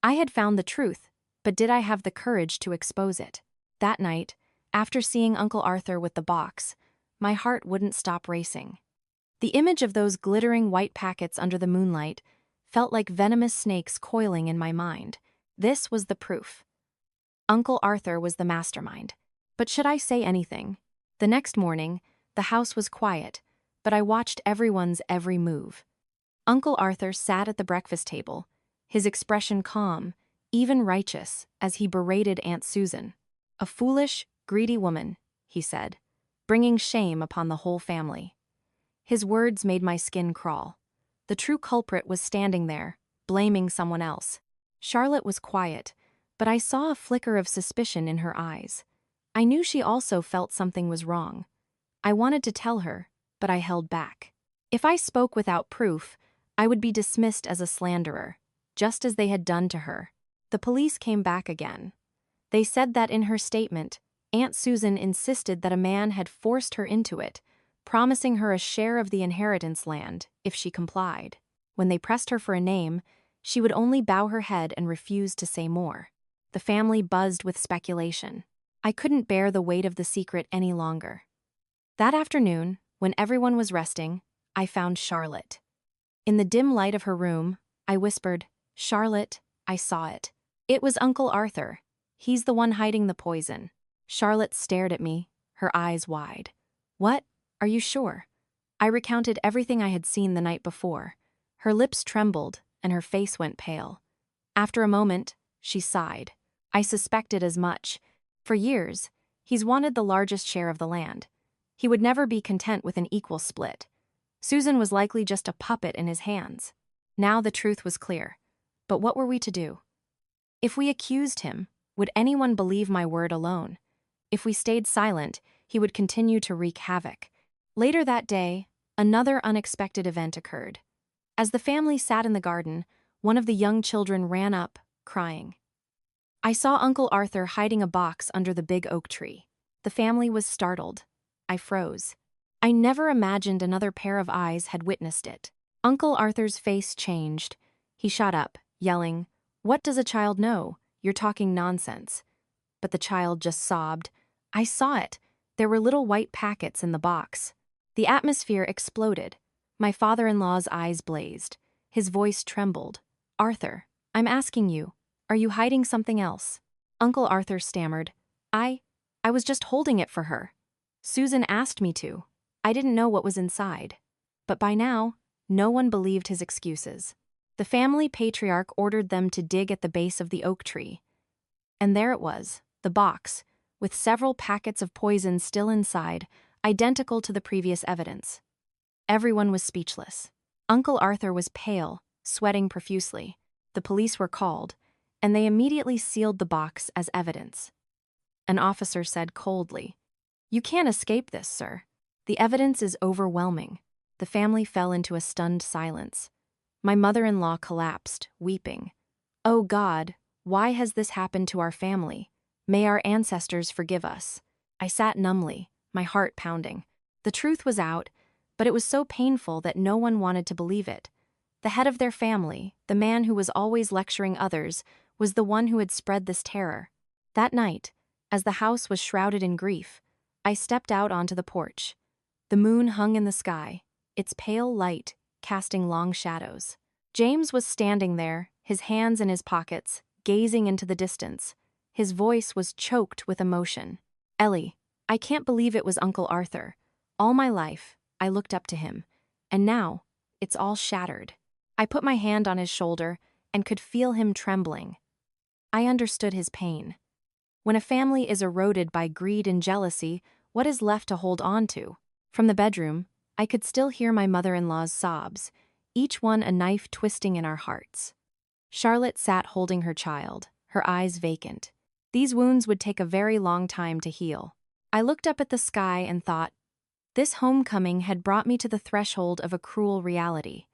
I had found the truth, but did I have the courage to expose it? That night, after seeing Uncle Arthur with the box, my heart wouldn't stop racing. The image of those glittering white packets under the moonlight felt like venomous snakes coiling in my mind. This was the proof. Uncle Arthur was the mastermind. But should I say anything? The next morning, the house was quiet, but I watched everyone's every move. Uncle Arthur sat at the breakfast table, his expression calm, even righteous, as he berated Aunt Susan. "A foolish, greedy woman," he said, bringing shame upon the whole family. His words made my skin crawl. The true culprit was standing there, blaming someone else. Charlotte was quiet, but I saw a flicker of suspicion in her eyes. I knew she also felt something was wrong. I wanted to tell her, but I held back. If I spoke without proof, I would be dismissed as a slanderer, just as they had done to her. The police came back again. They said that in her statement, Aunt Susan insisted that a man had forced her into it, promising her a share of the inheritance land if she complied. When they pressed her for a name, she would only bow her head and refuse to say more. The family buzzed with speculation. I couldn't bear the weight of the secret any longer. That afternoon, when everyone was resting, I found Charlotte. In the dim light of her room, I whispered, "Charlotte, I saw it. It was Uncle Arthur. He's the one hiding the poison." Charlotte stared at me, her eyes wide. "What? Are you sure?" I recounted everything I had seen the night before. Her lips trembled, and her face went pale. After a moment, she sighed. "I suspected as much. For years, he's wanted the largest share of the land. He would never be content with an equal split. Susan was likely just a puppet in his hands. Now the truth was clear. But what were we to do? If we accused him, would anyone believe my word alone? If we stayed silent, he would continue to wreak havoc. Later that day, another unexpected event occurred. As the family sat in the garden, one of the young children ran up, crying. I saw Uncle Arthur hiding a box under the big oak tree. The family was startled. I froze. I never imagined another pair of eyes had witnessed it. Uncle Arthur's face changed. He shot up, yelling, "What does a child know? You're talking nonsense." But the child just sobbed. "I saw it. There were little white packets in the box." The atmosphere exploded. My father-in-law's eyes blazed. His voice trembled. "Arthur, I'm asking you, are you hiding something else?" Uncle Arthur stammered. I was just holding it for her. Susan asked me to. I didn't know what was inside." But by now, no one believed his excuses. The family patriarch ordered them to dig at the base of the oak tree. And there it was, the box, with several packets of poison still inside, identical to the previous evidence. Everyone was speechless. Uncle Arthur was pale, sweating profusely. The police were called, and they immediately sealed the box as evidence. An officer said coldly, "You can't escape this, sir. The evidence is overwhelming." The family fell into a stunned silence. My mother-in-law collapsed, weeping. "Oh God, why has this happened to our family? May our ancestors forgive us." I sat numbly, my heart pounding. The truth was out, but it was so painful that no one wanted to believe it. The head of their family, the man who was always lecturing others, was the one who had spread this terror. That night, as the house was shrouded in grief, I stepped out onto the porch. The moon hung in the sky, its pale light casting long shadows. James was standing there, his hands in his pockets, gazing into the distance. His voice was choked with emotion. "Ellie, I can't believe it was Uncle Arthur. All my life, I looked up to him. And now, it's all shattered." I put my hand on his shoulder and could feel him trembling. I understood his pain. When a family is eroded by greed and jealousy, what is left to hold on to? From the bedroom, I could still hear my mother-in-law's sobs, each one a knife twisting in our hearts. Charlotte sat holding her child, her eyes vacant. These wounds would take a very long time to heal. I looked up at the sky and thought, this homecoming had brought me to the threshold of a cruel reality.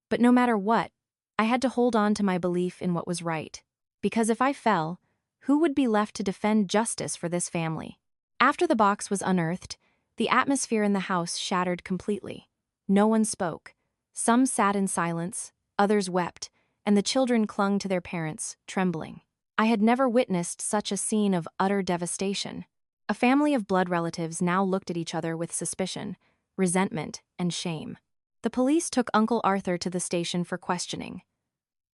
But no matter what, I had to hold on to my belief in what was right. Because if I fell, who would be left to defend justice for this family? After the box was unearthed, the atmosphere in the house shattered completely. No one spoke. Some sat in silence, others wept, and the children clung to their parents, trembling. I had never witnessed such a scene of utter devastation. A family of blood relatives now looked at each other with suspicion, resentment, and shame. The police took Uncle Arthur to the station for questioning.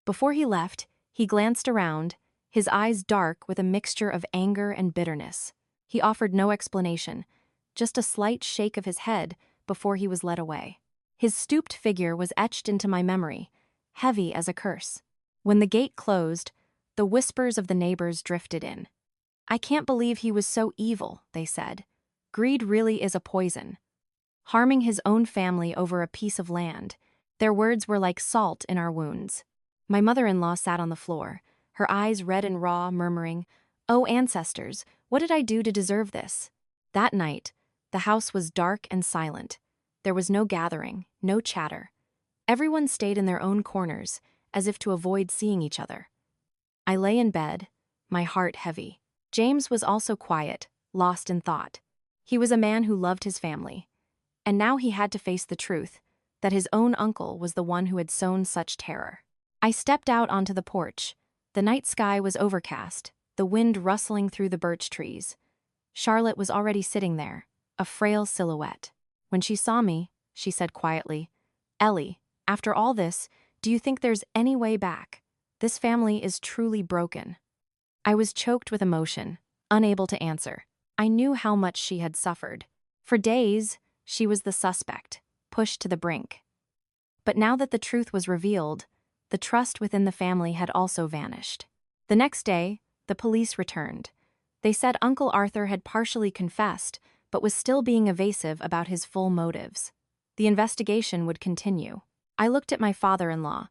Before he left, he glanced around, his eyes dark with a mixture of anger and bitterness. He offered no explanation, just a slight shake of his head before he was led away. His stooped figure was etched into my memory, heavy as a curse. When the gate closed, the whispers of the neighbors drifted in. "I can't believe he was so evil," they said. "Greed really is a poison." Harming his own family over a piece of land, their words were like salt in our wounds. My mother-in-law sat on the floor, her eyes red and raw, murmuring, "Oh, ancestors, what did I do to deserve this?" That night, the house was dark and silent. There was no gathering, no chatter. Everyone stayed in their own corners, as if to avoid seeing each other. I lay in bed, my heart heavy. James was also quiet, lost in thought. He was a man who loved his family. And now he had to face the truth, that his own uncle was the one who had sown such terror. I stepped out onto the porch. The night sky was overcast, the wind rustling through the birch trees. Charlotte was already sitting there, a frail silhouette. When she saw me, she said quietly, "Ellie, after all this, do you think there's any way back? This family is truly broken." I was choked with emotion, unable to answer. I knew how much she had suffered. For days, she was the suspect, pushed to the brink. But now that the truth was revealed, the trust within the family had also vanished. The next day, the police returned. They said Uncle Arthur had partially confessed, but was still being evasive about his full motives. The investigation would continue. I looked at my father-in-law.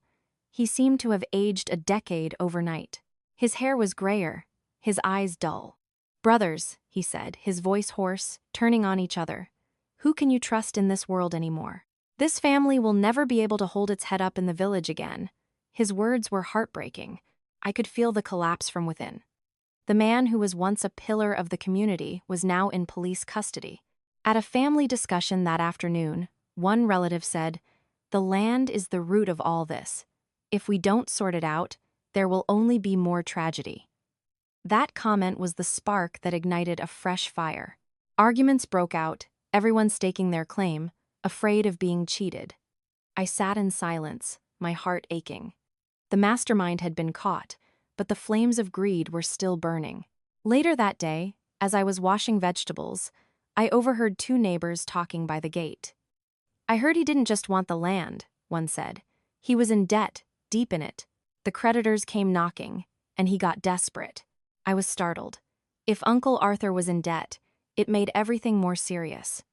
He seemed to have aged a decade overnight. His hair was grayer, his eyes dull. "Brothers," he said, his voice hoarse, turning on each other. "Who can you trust in this world anymore? This family will never be able to hold its head up in the village again." His words were heartbreaking. I could feel the collapse from within. The man who was once a pillar of the community was now in police custody. At a family discussion that afternoon, one relative said, "The land is the root of all this. If we don't sort it out, there will only be more tragedy." That comment was the spark that ignited a fresh fire. Arguments broke out, everyone staking their claim, afraid of being cheated. I sat in silence, my heart aching. The mastermind had been caught, but the flames of greed were still burning. Later that day, as I was washing vegetables, I overheard two neighbors talking by the gate. "I heard he didn't just want the land," one said. "He was in debt, deep in it. The creditors came knocking, and he got desperate." I was startled. If Uncle Arthur was in debt, it made everything more serious.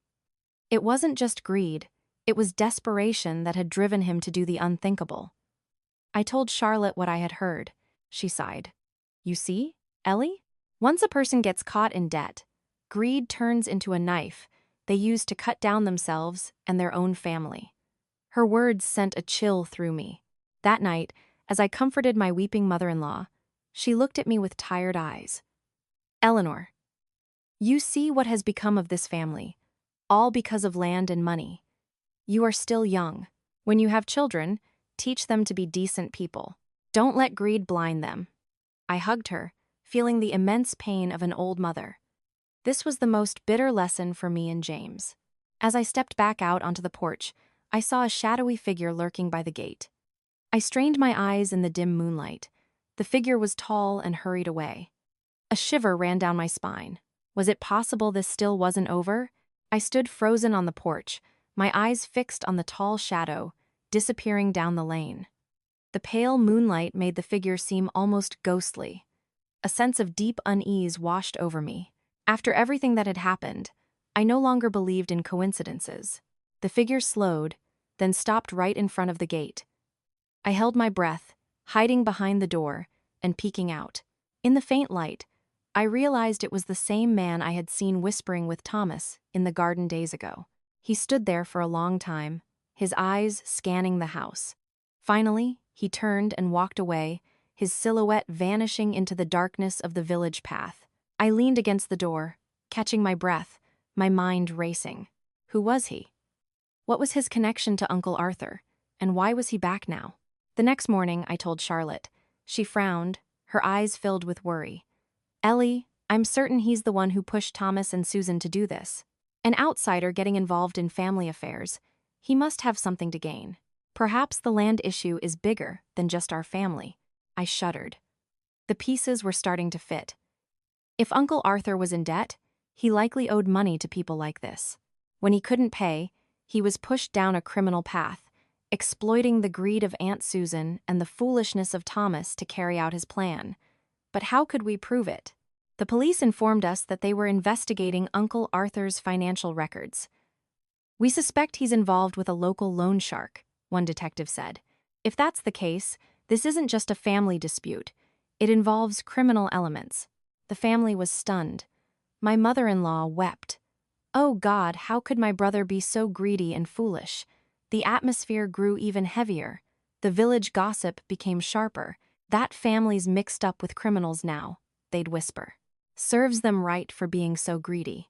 It wasn't just greed, it was desperation that had driven him to do the unthinkable. I told Charlotte what I had heard. She sighed. "You see, Ellie? Once a person gets caught in debt, greed turns into a knife they use to cut down themselves and their own family." Her words sent a chill through me. That night, as I comforted my weeping mother-in-law, she looked at me with tired eyes. "Eleanor, You see what has become of this family, all because of land and money. You are still young. When you have children, teach them to be decent people. Don't let greed blind them. I hugged her, feeling the immense pain of an old mother. This was the most bitter lesson for me and James. As I stepped back out onto the porch, I saw a shadowy figure lurking by the gate. I strained my eyes in the dim moonlight. The figure was tall and hurried away. A shiver ran down my spine. Was it possible this still wasn't over? I stood frozen on the porch, my eyes fixed on the tall shadow, disappearing down the lane. The pale moonlight made the figure seem almost ghostly. A sense of deep unease washed over me. After everything that had happened, I no longer believed in coincidences. The figure slowed, then stopped right in front of the gate. I held my breath, hiding behind the door and peeking out. In the faint light, I realized it was the same man I had seen whispering with Thomas in the garden days ago. He stood there for a long time, his eyes scanning the house. Finally, he turned and walked away, his silhouette vanishing into the darkness of the village path. I leaned against the door, catching my breath, my mind racing. Who was he? What was his connection to Uncle Arthur, and why was he back now? The next morning, I told Charlotte. She frowned, her eyes filled with worry. Ellie, I'm certain he's the one who pushed Thomas and Susan to do this. An outsider getting involved in family affairs. He must have something to gain. Perhaps the land issue is bigger than just our family. I shuddered. The pieces were starting to fit. If Uncle Arthur was in debt, he likely owed money to people like this. When he couldn't pay, he was pushed down a criminal path, exploiting the greed of Aunt Susan and the foolishness of Thomas to carry out his plan. But how could we prove it? The police informed us that they were investigating Uncle Arthur's financial records. We suspect he's involved with a local loan shark, one detective said. If that's the case, this isn't just a family dispute. It involves criminal elements. The family was stunned. My mother-in-law wept. Oh God, how could my brother be so greedy and foolish? The atmosphere grew even heavier. The village gossip became sharper. That family's mixed up with criminals now, they'd whisper. Serves them right for being so greedy.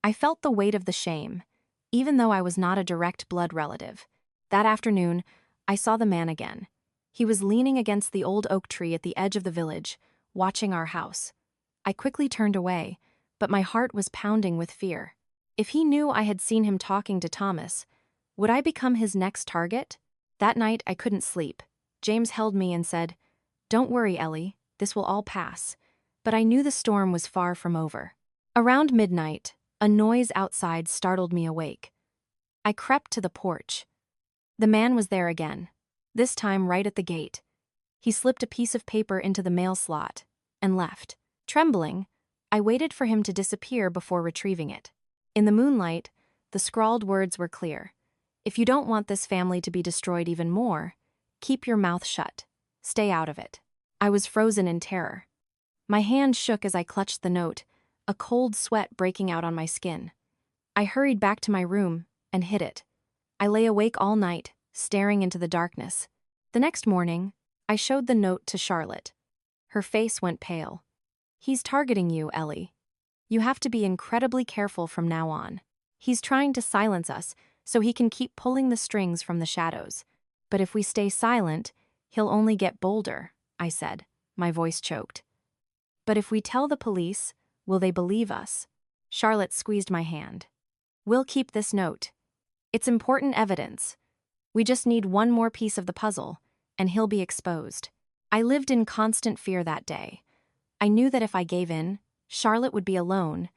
I felt the weight of the shame, even though I was not a direct blood relative. That afternoon, I saw the man again. He was leaning against the old oak tree at the edge of the village, watching our house. I quickly turned away, but my heart was pounding with fear. If he knew I had seen him talking to Thomas, would I become his next target? That night, I couldn't sleep. James held me and said, "Don't worry, Ellie, this will all pass." But I knew the storm was far from over. Around midnight, a noise outside startled me awake. I crept to the porch. The man was there again, this time right at the gate. He slipped a piece of paper into the mail slot and left. Trembling, I waited for him to disappear before retrieving it. In the moonlight, the scrawled words were clear. If you don't want this family to be destroyed even more, keep your mouth shut. Stay out of it. I was frozen in terror. My hand shook as I clutched the note, a cold sweat breaking out on my skin. I hurried back to my room and hid it. I lay awake all night, staring into the darkness. The next morning, I showed the note to Charlotte. Her face went pale. He's targeting you, Ellie. You have to be incredibly careful from now on. He's trying to silence us so he can keep pulling the strings from the shadows. But if we stay silent, he'll only get bolder, I said, my voice choked. But if we tell the police, will they believe us? Charlotte squeezed my hand. We'll keep this note. It's important evidence. We just need one more piece of the puzzle, and he'll be exposed. I lived in constant fear that day. I knew that if I gave in, Charlotte would be alone,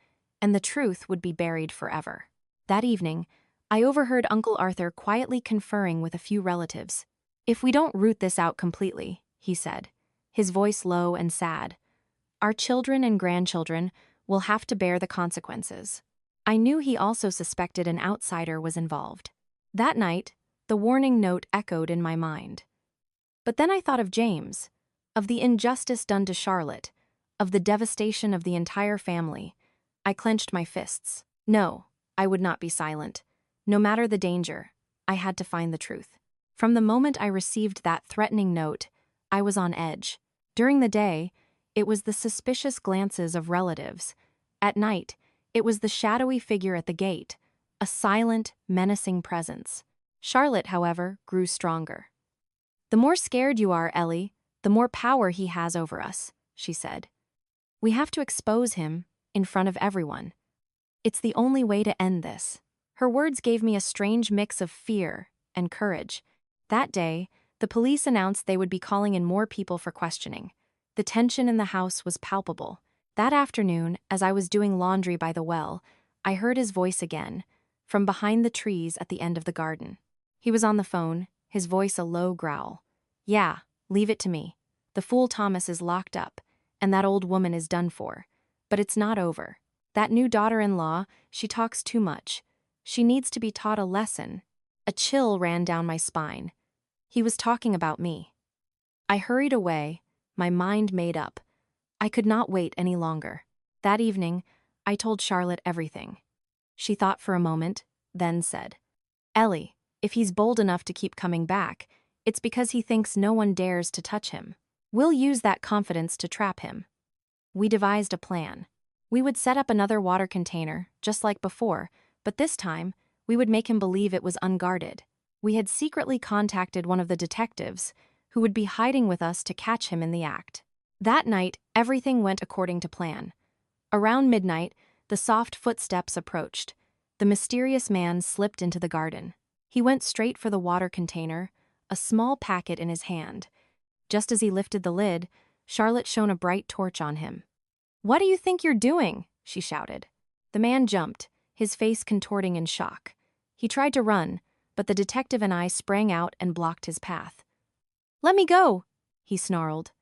and the truth would be buried forever. That evening, I overheard Uncle Arthur quietly conferring with a few relatives. If we don't root this out completely, he said, his voice low and sad, our children and grandchildren will have to bear the consequences. I knew he also suspected an outsider was involved. That night, the warning note echoed in my mind. But then I thought of James, of the injustice done to Charlotte, of the devastation of the entire family. I clenched my fists. No, I would not be silent. No matter the danger, I had to find the truth. From the moment I received that threatening note, I was on edge. During the day, it was the suspicious glances of relatives, At night, it was the shadowy figure at the gate, a silent, menacing presence. Charlotte, however, grew stronger. "The more scared you are, Ellie, the more power he has over us," she said. "We have to expose him, in front of everyone. It's the only way to end this." Her words gave me a strange mix of fear and courage. That day, the police announced they would be calling in more people for questioning. The tension in the house was palpable. That afternoon, as I was doing laundry by the well, I heard his voice again, from behind the trees at the end of the garden. He was on the phone, his voice a low growl. "Yeah, leave it to me. The fool Thomas is locked up, and that old woman is done for. But it's not over. That new daughter-in-law, she talks too much. She needs to be taught a lesson." A chill ran down my spine. He was talking about me. I hurried away, my mind made up. I could not wait any longer. That evening, I told Charlotte everything. She thought for a moment, then said, "Ellie, if he's bold enough to keep coming back, it's because he thinks no one dares to touch him. We'll use that confidence to trap him." We devised a plan. We would set up another water container, just like before, but this time, we would make him believe it was unguarded. We had secretly contacted one of the detectives, who would be hiding with us to catch him in the act. That night, everything went according to plan. Around midnight, the soft footsteps approached. The mysterious man slipped into the garden. He went straight for the water container, a small packet in his hand. Just as he lifted the lid, Charlotte shone a bright torch on him. "What do you think you're doing?" she shouted. The man jumped, his face contorting in shock. He tried to run, but the detective and I sprang out and blocked his path. "Let me go," he snarled.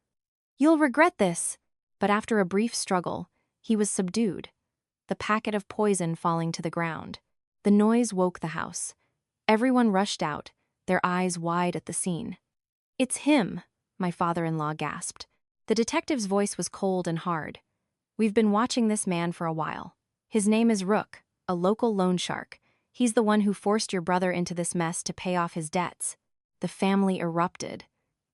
"You'll regret this." But after a brief struggle, he was subdued, the packet of poison falling to the ground. The noise woke the house. Everyone rushed out, their eyes wide at the scene. "It's him," my father-in-law gasped. The detective's voice was cold and hard. "We've been watching this man for a while. His name is Rook, a local loan shark. He's the one who forced your brother into this mess to pay off his debts." The family erupted.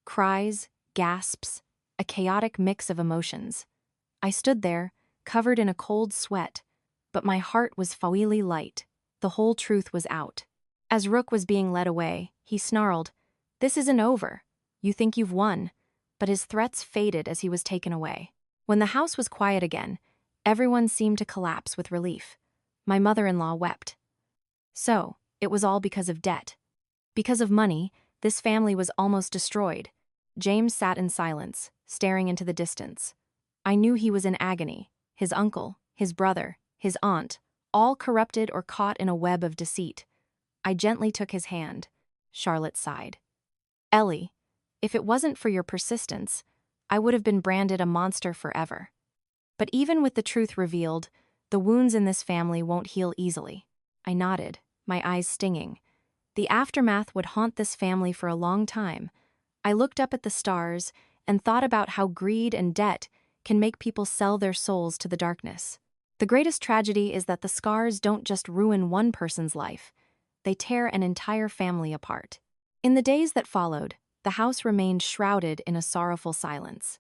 Cries, gasps, a chaotic mix of emotions. I stood there, covered in a cold sweat, but my heart was fawili light. The whole truth was out. As Rook was being led away, he snarled, "This isn't over. You think you've won." But his threats faded as he was taken away. When the house was quiet again, everyone seemed to collapse with relief. My mother-in-law wept. So, it was all because of debt. Because of money, this family was almost destroyed. James sat in silence, staring into the distance. I knew he was in agony. His uncle, his brother, his aunt, all corrupted or caught in a web of deceit. I gently took his hand. Charlotte sighed. "Ellie, if it wasn't for your persistence, I would have been branded a monster forever. But even with the truth revealed, the wounds in this family won't heal easily." I nodded, my eyes stinging. The aftermath would haunt this family for a long time. I looked up at the stars and thought about how greed and debt can make people sell their souls to the darkness. The greatest tragedy is that the scars don't just ruin one person's life, they tear an entire family apart. In the days that followed, the house remained shrouded in a sorrowful silence.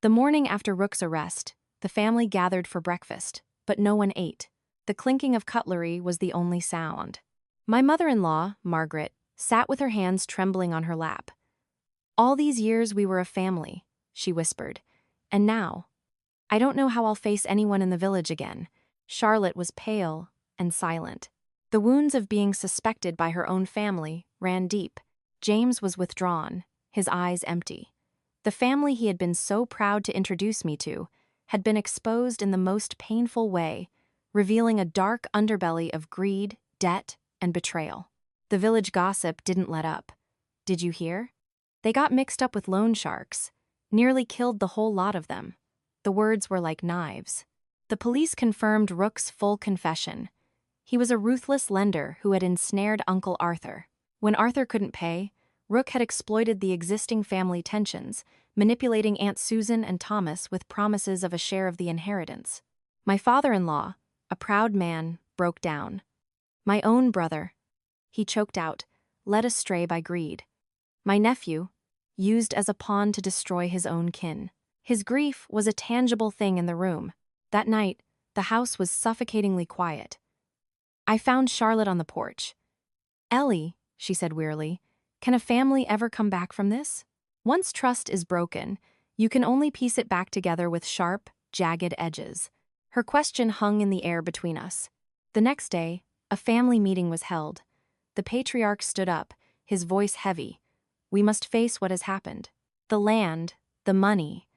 The morning after Rook's arrest, the family gathered for breakfast, but no one ate. The clinking of cutlery was the only sound. My mother-in-law, Margaret, sat with her hands trembling on her lap. "All these years we were a family," she whispered. "And now, I don't know how I'll face anyone in the village again." Charlotte was pale and silent. The wounds of being suspected by her own family ran deep. James was withdrawn, his eyes empty. The family he had been so proud to introduce me to had been exposed in the most painful way, revealing a dark underbelly of greed, debt, and betrayal. The village gossip didn't let up. "Did you hear? They got mixed up with loan sharks, nearly killed the whole lot of them." The words were like knives. The police confirmed Rook's full confession. He was a ruthless lender who had ensnared Uncle Arthur. When Arthur couldn't pay, Rook had exploited the existing family tensions, manipulating Aunt Susan and Thomas with promises of a share of the inheritance. My father-in-law, a proud man, broke down. "My own brother," he choked out, led astray by greed. "My nephew, used as a pawn to destroy his own kin." His grief was a tangible thing in the room. That night, The house was suffocatingly quiet. I found Charlotte on the porch. "Ellie," she said wearily, "can a family ever come back from this? Once trust is broken, you can only piece it back together with sharp, jagged edges." Her question hung in the air between us. The next day, a family meeting was held. The patriarch stood up, his voice heavy. "We must face what has happened. The land, the money,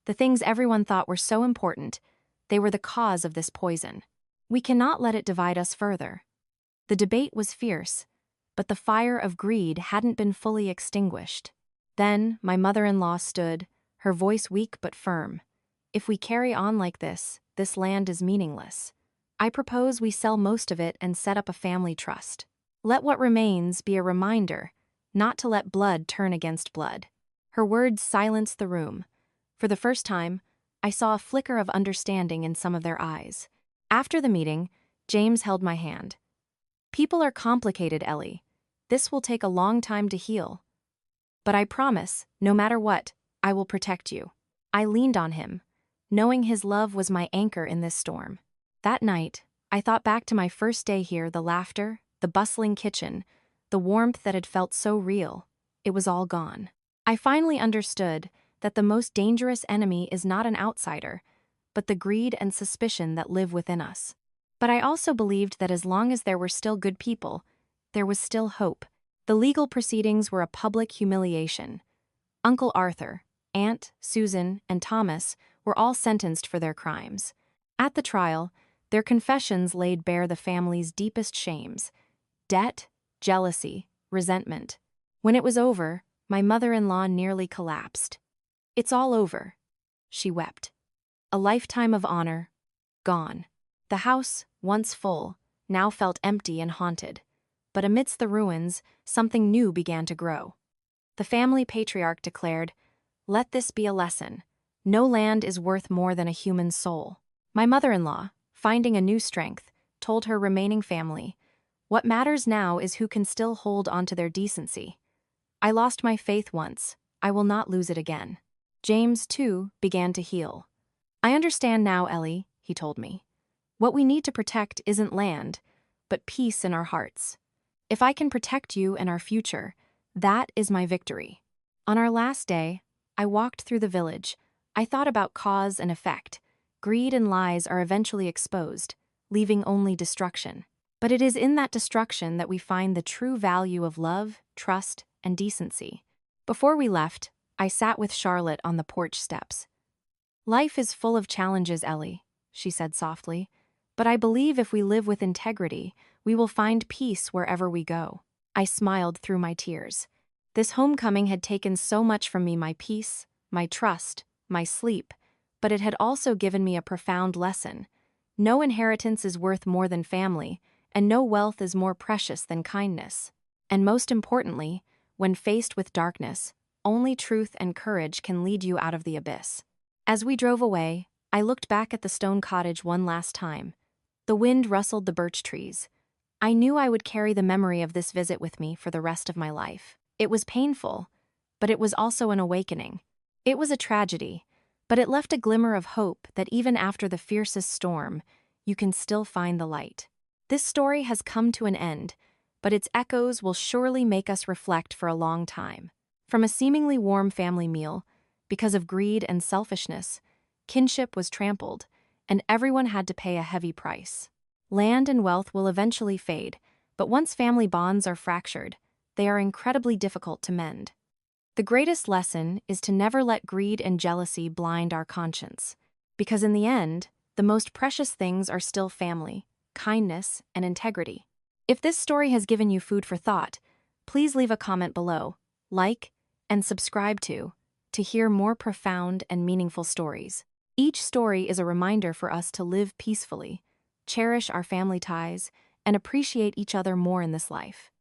the things everyone thought were so important, they were the cause of this poison. We cannot let it divide us further." The debate was fierce, but the fire of greed hadn't been fully extinguished. Then my mother-in-law stood, her voice weak but firm. "If we carry on like this land is meaningless. I propose we sell most of it and set up a family trust. Let what remains be a reminder not to let blood turn against blood." Her words silenced the room. For the first time, I saw a flicker of understanding in some of their eyes. After the meeting, James held my hand. "People are complicated, Ellie. This will take a long time to heal. But I promise, no matter what, I will protect you." I leaned on him, knowing his love was my anchor in this storm. That night, I thought back to my first day here, the laughter, the bustling kitchen, the warmth that had felt so real. It was all gone. I finally understood that the most dangerous enemy is not an outsider, but the greed and suspicion that live within us. But I also believed that as long as there were still good people, there was still hope. The legal proceedings were a public humiliation. Uncle Arthur, Aunt Susan, and Thomas were all sentenced for their crimes. At the trial, their confessions laid bare the family's deepest shames: debt, jealousy, resentment. When it was over, my mother-in-law nearly collapsed. "It's all over," she wept. "A lifetime of honor, gone." The house, once full, now felt empty and haunted. But amidst the ruins, something new began to grow. The family patriarch declared, "Let this be a lesson. No land is worth more than a human soul." My mother-in-law, finding a new strength, told her remaining family, "What matters now is who can still hold onto their decency. I lost my faith once. I will not lose it again." James, too, began to heal. "I understand now, Ellie," he told me. "What we need to protect isn't land, but peace in our hearts. If I can protect you and our future, that is my victory." On our last day, I walked through the village. I thought about cause and effect. Greed and lies are eventually exposed, leaving only destruction. But it is in that destruction that we find the true value of love, trust, and decency. Before we left, I sat with Charlotte on the porch steps. "Life is full of challenges, Ellie," she said softly, "but I believe if we live with integrity, we will find peace wherever we go." I smiled through my tears. This homecoming had taken so much from me: my peace, my trust, my sleep, but it had also given me a profound lesson. No inheritance is worth more than family, and no wealth is more precious than kindness. And most importantly, when faced with darkness, only truth and courage can lead you out of the abyss. As we drove away, I looked back at the stone cottage one last time. The wind rustled the birch trees. I knew I would carry the memory of this visit with me for the rest of my life. It was painful, but it was also an awakening. It was a tragedy, but it left a glimmer of hope that even after the fiercest storm, you can still find the light. This story has come to an end, but its echoes will surely make us reflect for a long time. From a seemingly warm family meal, because of greed and selfishness, kinship was trampled, and everyone had to pay a heavy price. Land and wealth will eventually fade, but once family bonds are fractured, they are incredibly difficult to mend. The greatest lesson is to never let greed and jealousy blind our conscience, because in the end, the most precious things are still family, kindness, and integrity. If this story has given you food for thought, please leave a comment below, like, and subscribe to hear more profound and meaningful stories. Each story is a reminder for us to live peacefully, cherish our family ties, and appreciate each other more in this life.